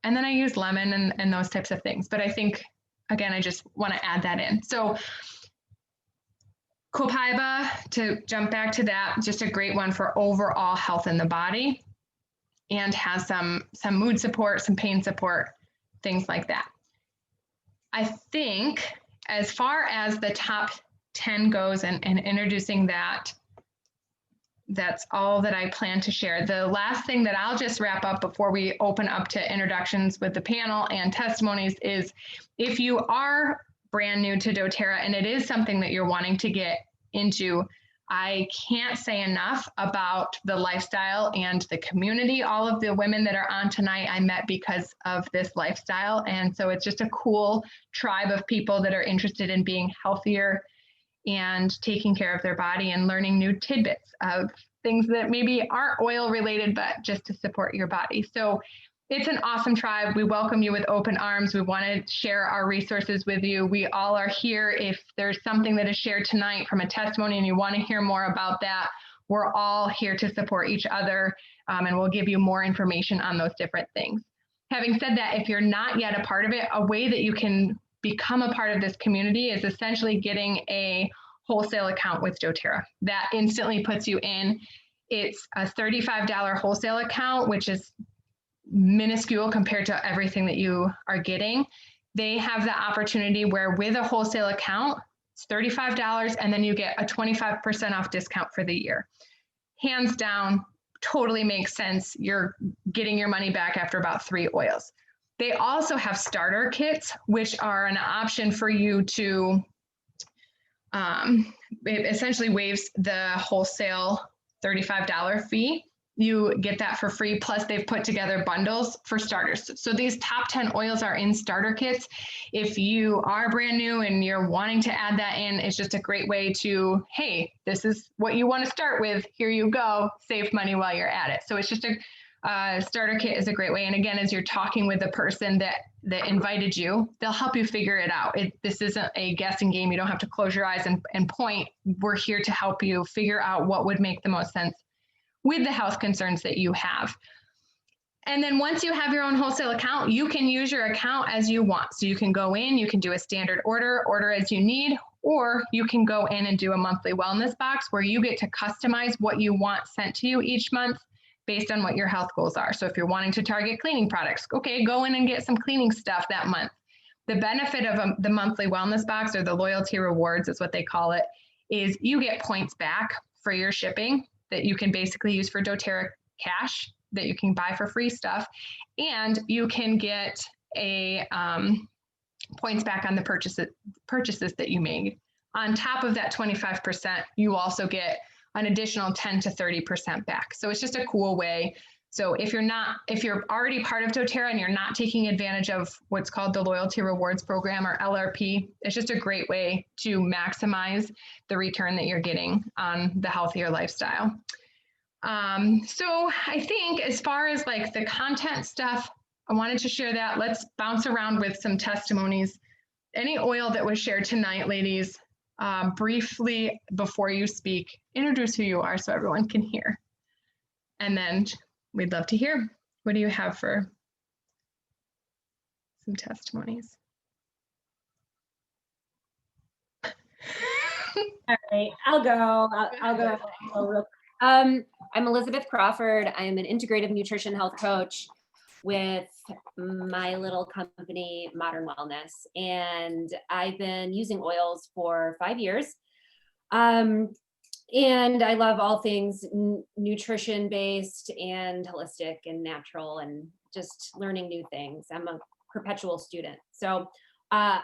And then I use lemon and those types of things. But I think, again, I just want to add that in. So Copaiba, to jump back to that, just a great one for overall health in the body, and has some mood support, some pain support, things like that. I think as far as the top 10 goes and introducing that, that's all that I plan to share. The last thing that I'll just wrap up before we open up to introductions with the panel and testimonies is, if you are brand new to doTERRA and it is something that you're wanting to get into, I can't say enough about the lifestyle and the community. All of the women that are on tonight, I met because of this lifestyle. And so it's just a cool tribe of people that are interested in being healthier and taking care of their body and learning new tidbits of things that maybe aren't oil related, but just to support your body. So it's an awesome tribe. We welcome you with open arms. We want to share our resources with you. We all are here. If there's something that is shared tonight from a testimony and you want to hear more about that, we're all here to support each other, and we'll give you more information on those different things. Having said that, if you're not yet a part of it, a way that you can become a part of this community is essentially getting a wholesale account with doTERRA. That instantly puts you in. It's a $35 wholesale account, which is minuscule compared to everything that you are getting. They have the opportunity where with a wholesale account, it's $35 and then you get a 25% off discount for the year. Hands down, totally makes sense. You're getting your money back after about 3 oils. They also have starter kits, which are an option for you to, it essentially waives the wholesale $35 fee. You get that for free. Plus they've put together bundles for starters. So these top 10 oils are in starter kits. If you are brand new and you're wanting to add that in, it's just a great way to, hey, this is what you want to start with. Here you go. Save money while you're at it. So it's just a starter kit is a great way. And again, as you're talking with the person that invited you, they'll help you figure it out. This isn't a guessing game. You don't have to close your eyes and point. We're here to help you figure out what would make the most sense with the health concerns that you have. And then once you have your own wholesale account, you can use your account as you want. So you can go in, you can do a standard order as you need, or you can go in and do a monthly wellness box where you get to customize what you want sent to you each month based on what your health goals are. So if you're wanting to target cleaning products, okay, go in and get some cleaning stuff that month. The benefit of the monthly wellness box, or the loyalty rewards is what they call it, is you get points back for your shipping that you can basically use for doTERRA cash that you can buy for free stuff. And you can get a points back on the purchases that you made. On top of that 25%, you also get an additional 10 to 30% back. So it's just a cool way. So if you're already part of doTERRA and you're not taking advantage of what's called the Loyalty Rewards Program, or LRP, it's just a great way to maximize the return that you're getting on the healthier lifestyle. So I think as far as like the content stuff, I wanted to share that. Let's bounce around with some testimonies. Any oil that was shared tonight, ladies, briefly before you speak, introduce who you are so everyone can hear. And then we'd love to hear. What do you have for some testimonies? All right, I'll go. I'll go real quick. I'm Elizabeth Crawford. I'm an integrative nutrition health coach with my little company, Modern Wellness. And I've been using oils for 5 years. And I love all things nutrition based and holistic and natural and just learning new things. I'm a perpetual student. So I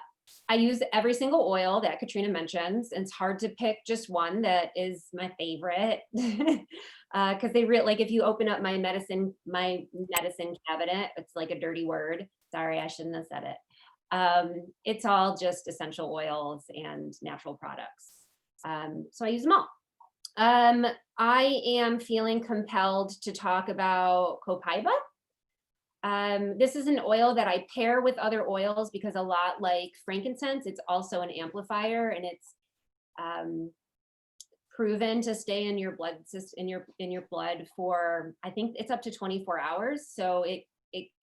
use every single oil that Katrina mentions. And it's hard to pick just one that is my favorite. Because they really, like, if you open up my medicine cabinet, it's like a dirty word. Sorry, I shouldn't have said it. It's all just essential oils and natural products. So I use them all. I am feeling compelled to talk about Copaiba. This is an oil that I pair with other oils because, a lot like frankincense, it's also an amplifier, and it's proven to stay in your blood system, in your blood for, I think it's up to 24 hours. So it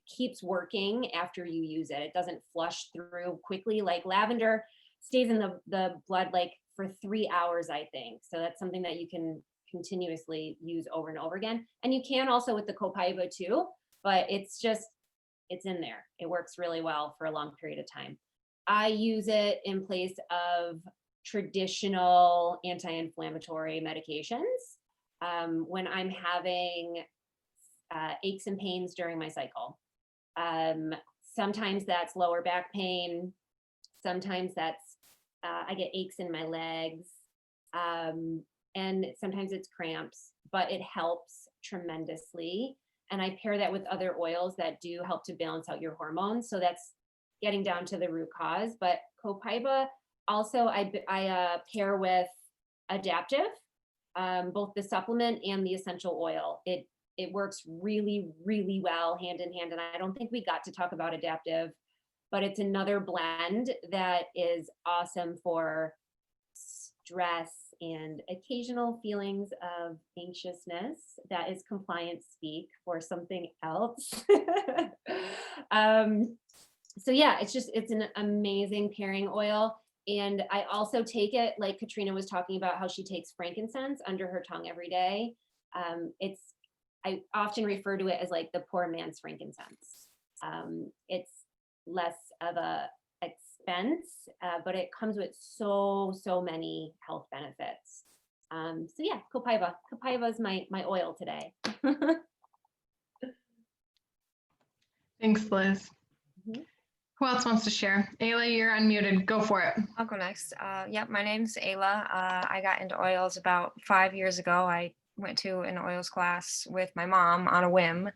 keeps working after you use it. It doesn't flush through quickly. Like lavender stays in the blood like for 3 hours, I think. So that's something that you can continuously use over and over again. And you can also with the Copaiba too, but it's in there. It works really well for a long period of time. I use it in place of traditional anti-inflammatory medications when I'm having aches and pains during my cycle. Sometimes that's lower back pain. Sometimes that's I get aches in my legs. and sometimes it's cramps, but it helps tremendously. And I pair that with other oils that do help to balance out your hormones. So that's getting down to the root cause. But Copaiba also I pair with Adaptive, both the supplement and the essential oil. It works really, really well hand in hand. And I don't think we got to talk about Adaptive, but it's another blend that is awesome for stress and occasional feelings of anxiousness. That is compliance speak for something else. So yeah, it's an amazing pairing oil. And I also take it, like Katrina was talking about how she takes frankincense under her tongue every day. I often refer to it as like the poor man's frankincense. It's less of a expense, but it comes with so many health benefits. So yeah, Copaiba is my oil today. Thanks, Liz. Mhm. Who else wants to share? Ayla, you're unmuted. Go for it. I'll go next. Yep, my name's Ayla. I got into oils about 5 years ago. I went to an oils class with my mom on a whim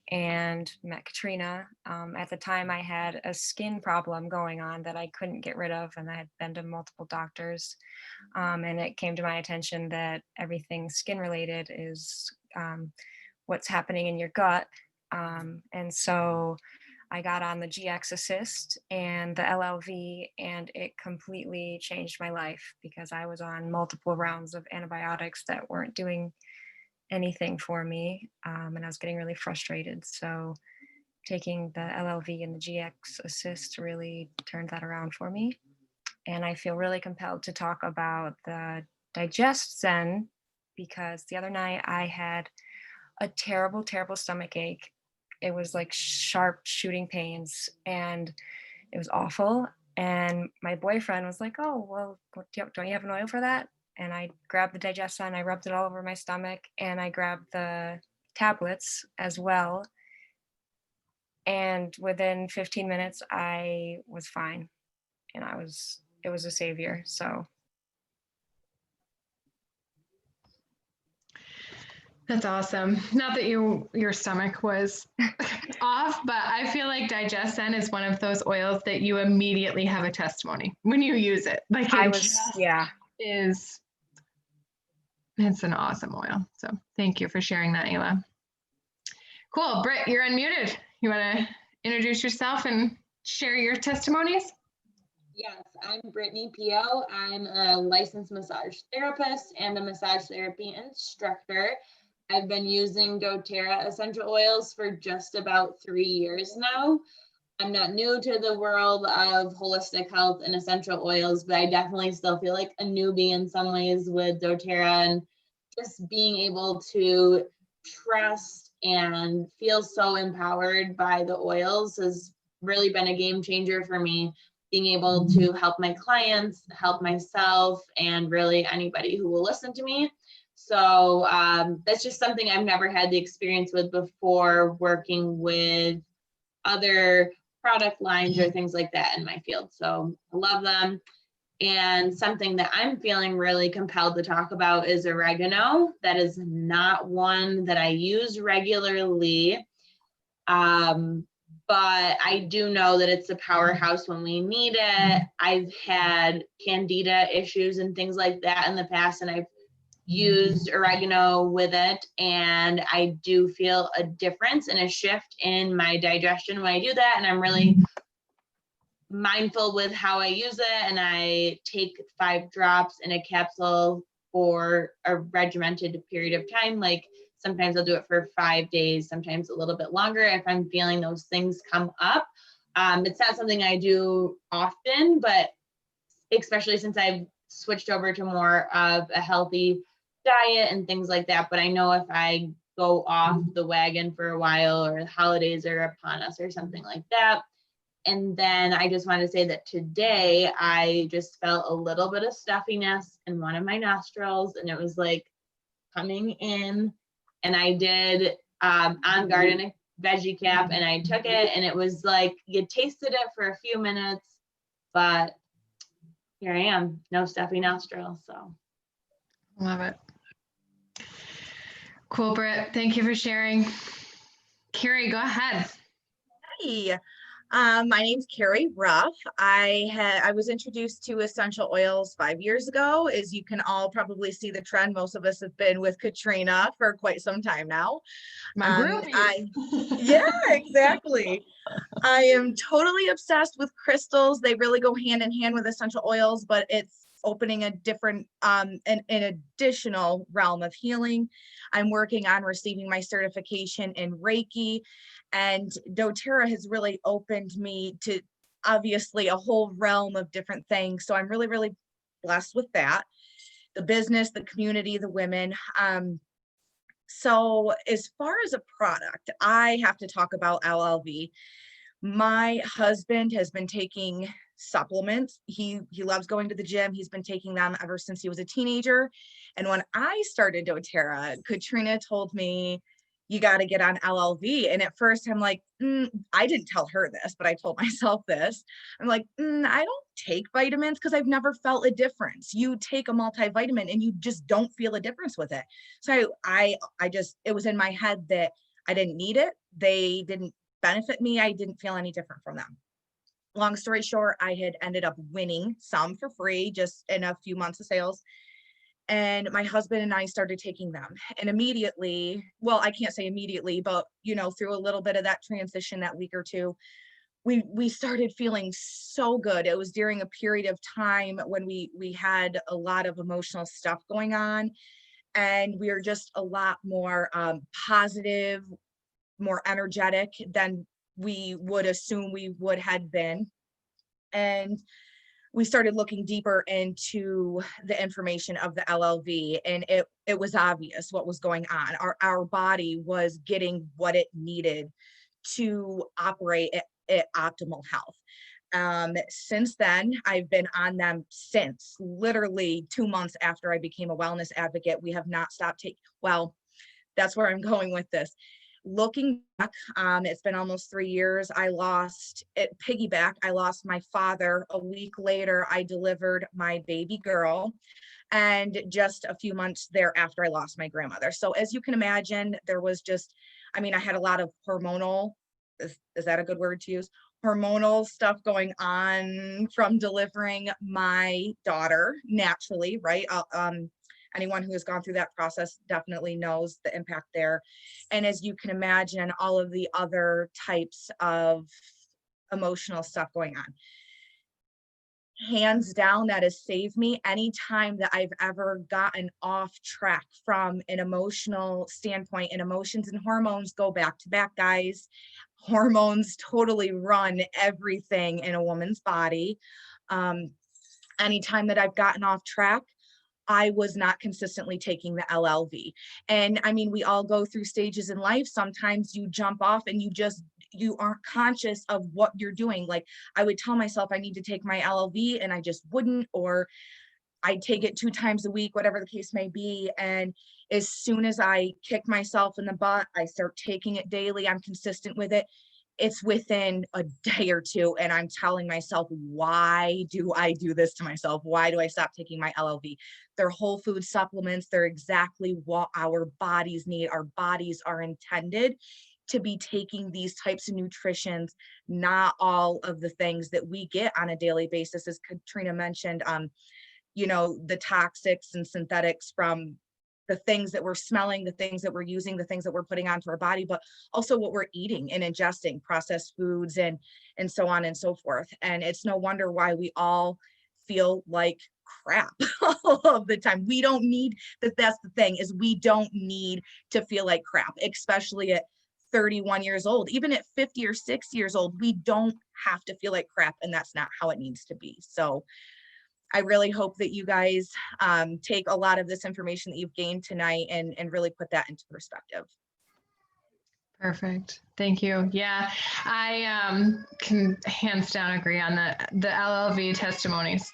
and met Katrina. At the time, I had a skin problem going on that I couldn't get rid of, and I had been to multiple doctors. And it came to my attention that everything skin related is what's happening in your gut. And so I got on the GX Assist and the LLV, and it completely changed my life because I was on multiple rounds of antibiotics that weren't doing anything for me. And I was getting really frustrated. So taking the LLV and the GX Assist really turned that around for me. And I feel really compelled to talk about the Digest Zen because the other night I had a terrible, terrible stomach ache. It was like sharp shooting pains and it was awful. And my boyfriend was like, oh, well, don't you have an oil for that? And I grabbed the Digestion, I rubbed it all over my stomach, and I grabbed the tablets as well. And within 15 minutes, I was fine. And it was a savior. So That's awesome. Not that your stomach was off, but I feel like Digestin is one of those oils that you immediately have a testimony when you use it. Like it's an awesome oil. So thank you for sharing that, Ayla. Cool. Britt, you're unmuted. You want to introduce yourself and share your testimonies? Yes, I'm Brittany Pio. I'm a licensed massage therapist and a massage therapy instructor. I've been using doTERRA essential oils for just about 3 years now. I'm not new to the world of holistic health and essential oils, but I definitely still feel like a newbie in some ways with doTERRA, and just being able to trust and feel so empowered by the oils has really been a game changer for me. Being able to help my clients, help myself, and really anybody who will listen to me. So that's just something I've never had the experience with before, working with other product lines or things like that in my field. So I love them. And something that I'm feeling really compelled to talk about is oregano. That is not one that I use regularly. But I do know that it's a powerhouse when we need it. I've had candida issues and things like that in the past, and I've used oregano with it, and I do feel a difference and a shift in my digestion when I do that. And I'm really mindful with how I use it, and I take 5 drops in a capsule for a regimented period of time. Like sometimes I'll do it for 5 days, sometimes a little bit longer if I'm feeling those things come up. It's not something I do often, but especially since I've switched over to more of a healthy diet and things like that. But I know if I go off the wagon for a while, or the holidays are upon us or something like that. And then I just want to say that today I just felt a little bit of stuffiness in one of my nostrils, and it was like coming in. And I did On Guard and a veggie cap, and I took it, and it was like you tasted it for a few minutes, but here I am, no stuffy nostril. So Love it. Cool, Britt. Thank you for sharing. Carrie, go ahead. Hey, my name's Carrie Ruff. I was introduced to essential oils 5 years ago. As you can all probably see the trend, most of us have been with Katrina for quite some time now. My group. Yeah, exactly. I am totally obsessed with crystals. They really go hand in hand with essential oils, but it's opening a different, an additional realm of healing. I'm working on receiving my certification in Reiki, and doTERRA has really opened me to obviously a whole realm of different things. So I'm really, really blessed with that. The business, the community, the women. So as far as a product, I have to talk about LLV. My husband has been taking supplements. He loves going to the gym. He's been taking them ever since he was a teenager. And when I started doTERRA, Katrina told me, you got to get on LLV. And at first I'm like, I didn't tell her this, but I told myself this. I'm like, I don't take vitamins because I've never felt a difference. You take a multivitamin and you just don't feel a difference with it. So I just, it was in my head that I didn't need it. They didn't benefit me. I didn't feel any different from them. Long story short, I had ended up winning some for free just in a few months of sales. And my husband and I started taking them, and immediately, well, I can't say immediately, but through a little bit of that transition, that week or two, we started feeling so good. It was during a period of time when we had a lot of emotional stuff going on, and we were just a lot more positive, more energetic than we would assume we would had been. And we started looking deeper into the information of the LLV, and it was obvious what was going on. Our body was getting what it needed to operate at optimal health. Since then, I've been on them since literally 2 months after I became a wellness advocate. We have not stopped taking, well, that's where I'm going with this. Looking back, it's been almost 3 years. I lost my father. A week later, I delivered my baby girl. And just a few months thereafter, I lost my grandmother. So as you can imagine, there was just, I had a lot of hormonal, is that a good word to use? Hormonal stuff going on from delivering my daughter naturally, right? Anyone who has gone through that process definitely knows the impact there. And as you can imagine, all of the other types of emotional stuff going on. Hands down, that has saved me anytime that I've ever gotten off track from an emotional standpoint. And emotions and hormones go back to back, guys. Hormones totally run everything in a woman's body. Anytime that I've gotten off track, I was not consistently taking the LLV. And we all go through stages in life. Sometimes you jump off and you aren't conscious of what you're doing. Like I would tell myself I need to take my LLV and I just wouldn't, or I'd take it 2 times a week, whatever the case may be. And as soon as I kick myself in the butt, I start taking it daily. I'm consistent with it. It's within a day or two, and I'm telling myself, why do I do this to myself? Why do I stop taking my LLV? They're whole food supplements. They're exactly what our bodies need. Our bodies are intended to be taking these types of nutritions, not all of the things that we get on a daily basis. As Katrina mentioned, the toxics and synthetics from the things that we're smelling, the things that we're using, the things that we're putting onto our body, but also what we're eating and ingesting, processed foods and so on and so forth. And it's no wonder why we all feel like crap all of the time. We don't need that. That's the thing, is we don't need to feel like crap, especially at 31 years old. Even at 50 or 60 years old, we don't have to feel like crap, and that's not how it needs to be. So I really hope that you guys take a lot of this information that you've gained tonight and really put that into perspective. Perfect. Thank you. Yeah, I can hands down agree on the LLV testimonies.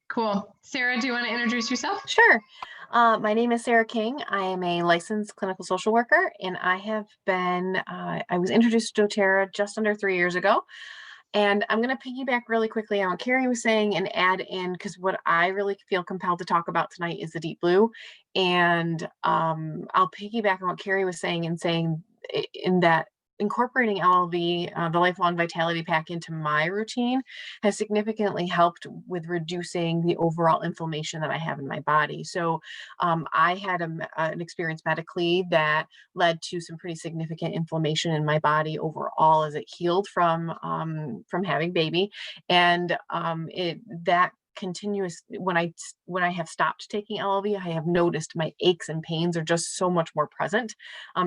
Cool. Sarah, do you want to introduce yourself? Sure. My name is Sarah King. I am a licensed clinical social worker, and I have been, I was introduced to doTERRA just under 3 years ago. And I'm going to piggyback really quickly on what Carrie was saying and add in, because what I really feel compelled to talk about tonight is the Deep Blue. And I'll piggyback on what Carrie was saying and saying in that incorporating LLV, the Lifelong Vitality Pack, into my routine has significantly helped with reducing the overall inflammation that I have in my body. So I had an experience medically that led to some pretty significant inflammation in my body overall as it healed from having baby, and that continuous when I have stopped taking LLV, I have noticed my aches and pains are just so much more present,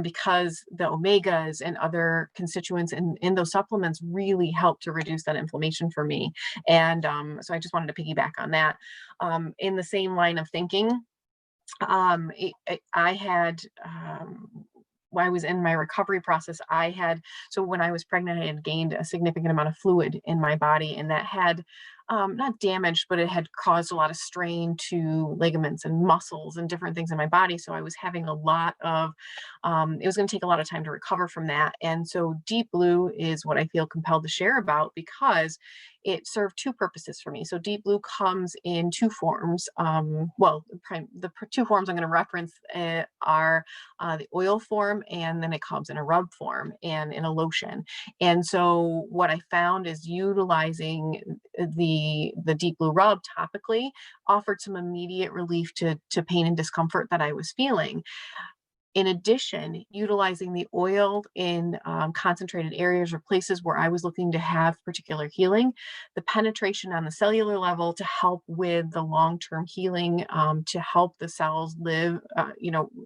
because the omegas and other constituents in those supplements really help to reduce that inflammation for me. And so I just wanted to piggyback on that. In the same line of thinking, I had while I was in my recovery process, so when I was pregnant, I had gained a significant amount of fluid in my body, and that had not damaged, but it had caused a lot of strain to ligaments and muscles and different things in my body. So I was having a lot of, it was going to take a lot of time to recover from that. And so Deep Blue is what I feel compelled to share about, because it served two purposes for me. So Deep Blue comes in two forms. The two forms I'm going to reference are the oil form, and then it comes in a rub form and in a lotion. And so what I found is utilizing the Deep Blue rub topically offered some immediate relief to pain and discomfort that I was feeling. In addition, utilizing the oil in concentrated areas or places where I was looking to have particular healing, the penetration on the cellular level to help with the long-term healing, to help the cells live,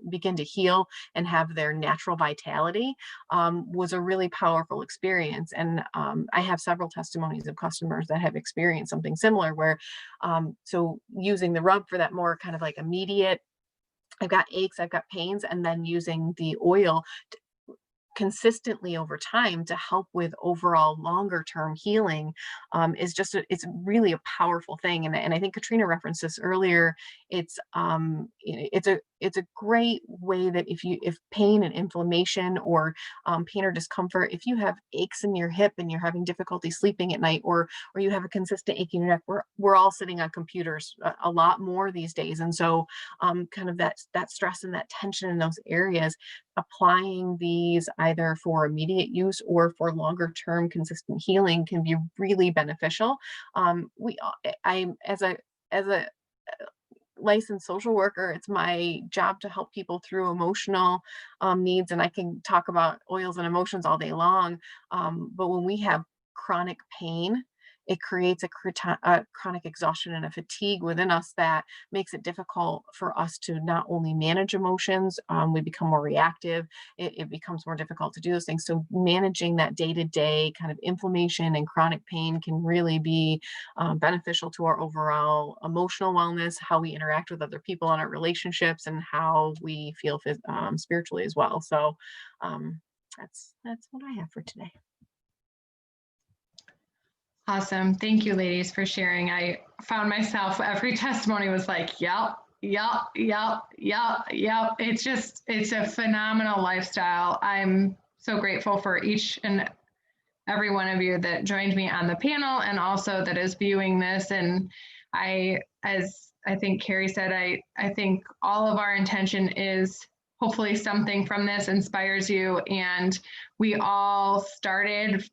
begin to heal and have their natural vitality, was a really powerful experience. And I have several testimonies of customers that have experienced something similar where, so using the rub for that more kind of like immediate, I've got aches, I've got pains, and then using the oil consistently over time to help with overall longer term healing is just it's really a powerful thing. And I think Katrina referenced this earlier. It's a great way that if pain and inflammation or pain or discomfort, if you have aches in your hip and you're having difficulty sleeping at night, or you have a consistent ache in your neck, we're all sitting on computers a lot more these days. And so kind of that stress and that tension in those areas, applying these either for immediate use or for longer term consistent healing can be really beneficial. I'm as a licensed social worker, it's my job to help people through emotional needs, and I can talk about oils and emotions all day long. But when we have chronic pain, it creates a chronic exhaustion and a fatigue within us that makes it difficult for us to not only manage emotions, we become more reactive, it becomes more difficult to do those things. So managing that day-to-day kind of inflammation and chronic pain can really be beneficial to our overall emotional wellness, how we interact with other people in our relationships, and how we feel spiritually as well. So that's what I have for today. Awesome. Thank you, ladies, for sharing. I found myself, every testimony was like, yep. It's a phenomenal lifestyle. I'm so grateful for each and every one of you that joined me on the panel and also that is viewing this. And as I think Carrie said, I think all of our intention is hopefully something from this inspires you. And we all started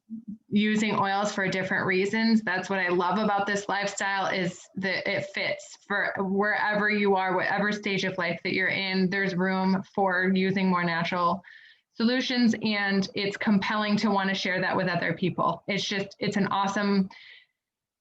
using oils for different reasons. That's what I love about this lifestyle, is that it fits for wherever you are, whatever stage of life that you're in. There's room for using more natural solutions, and it's compelling to want to share that with other people. It's an awesome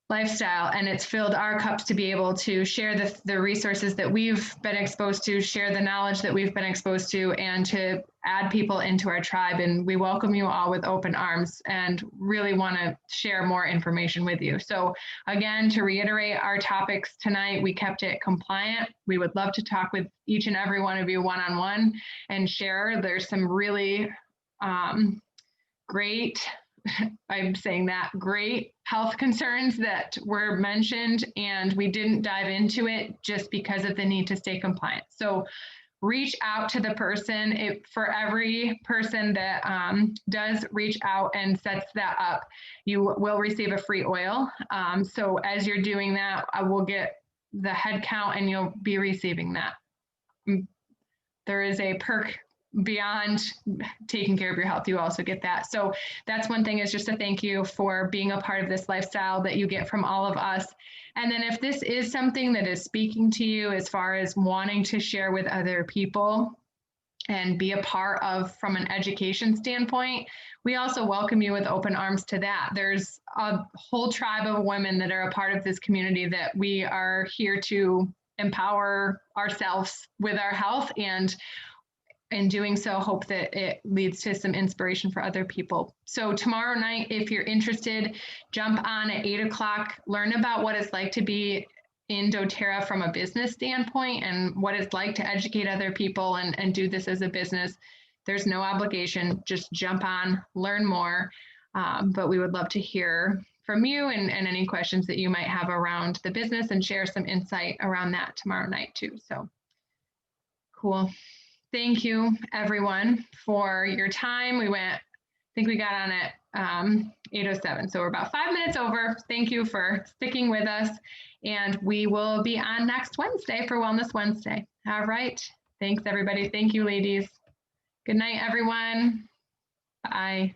lifestyle, and it's filled our cups to be able to share the resources that we've been exposed to, share the knowledge that we've been exposed to, and to add people into our tribe. And we welcome you all with open arms and really want to share more information with you. So again, to reiterate our topics tonight, we kept it compliant. We would love to talk with each and every one of you one-on-one and share. There's some really great, I'm saying that, great health concerns that were mentioned, and we didn't dive into it just because of the need to stay compliant. So reach out to the person. For every person that does reach out and sets that up, you will receive a free oil. So as you're doing that, I will get the head count and you'll be receiving that. There is a perk beyond taking care of your health. You also get that. So that's one thing, is just a thank you for being a part of this lifestyle that you get from all of us. And then if this is something that is speaking to you as far as wanting to share with other people and be a part of from an education standpoint, we also welcome you with open arms to that. There's a whole tribe of women that are a part of this community that we are here to empower ourselves with our health, and in doing so, hope that it leads to some inspiration for other people. So tomorrow night, if you're interested, jump on at 8 o'clock, learn about what it's like to be in doTERRA from a business standpoint and what it's like to educate other people and do this as a business. There's no obligation, just jump on, learn more. But we would love to hear from you and any questions that you might have around the business, and share some insight around that tomorrow night too. So cool. Thank you, everyone, for your time. I think we got on at 8:07, so we're about 5 minutes over. Thank you for sticking with us, and we will be on next Wednesday for Wellness Wednesday. All right. Thanks, everybody. Thank you, ladies. Good night, everyone. Bye.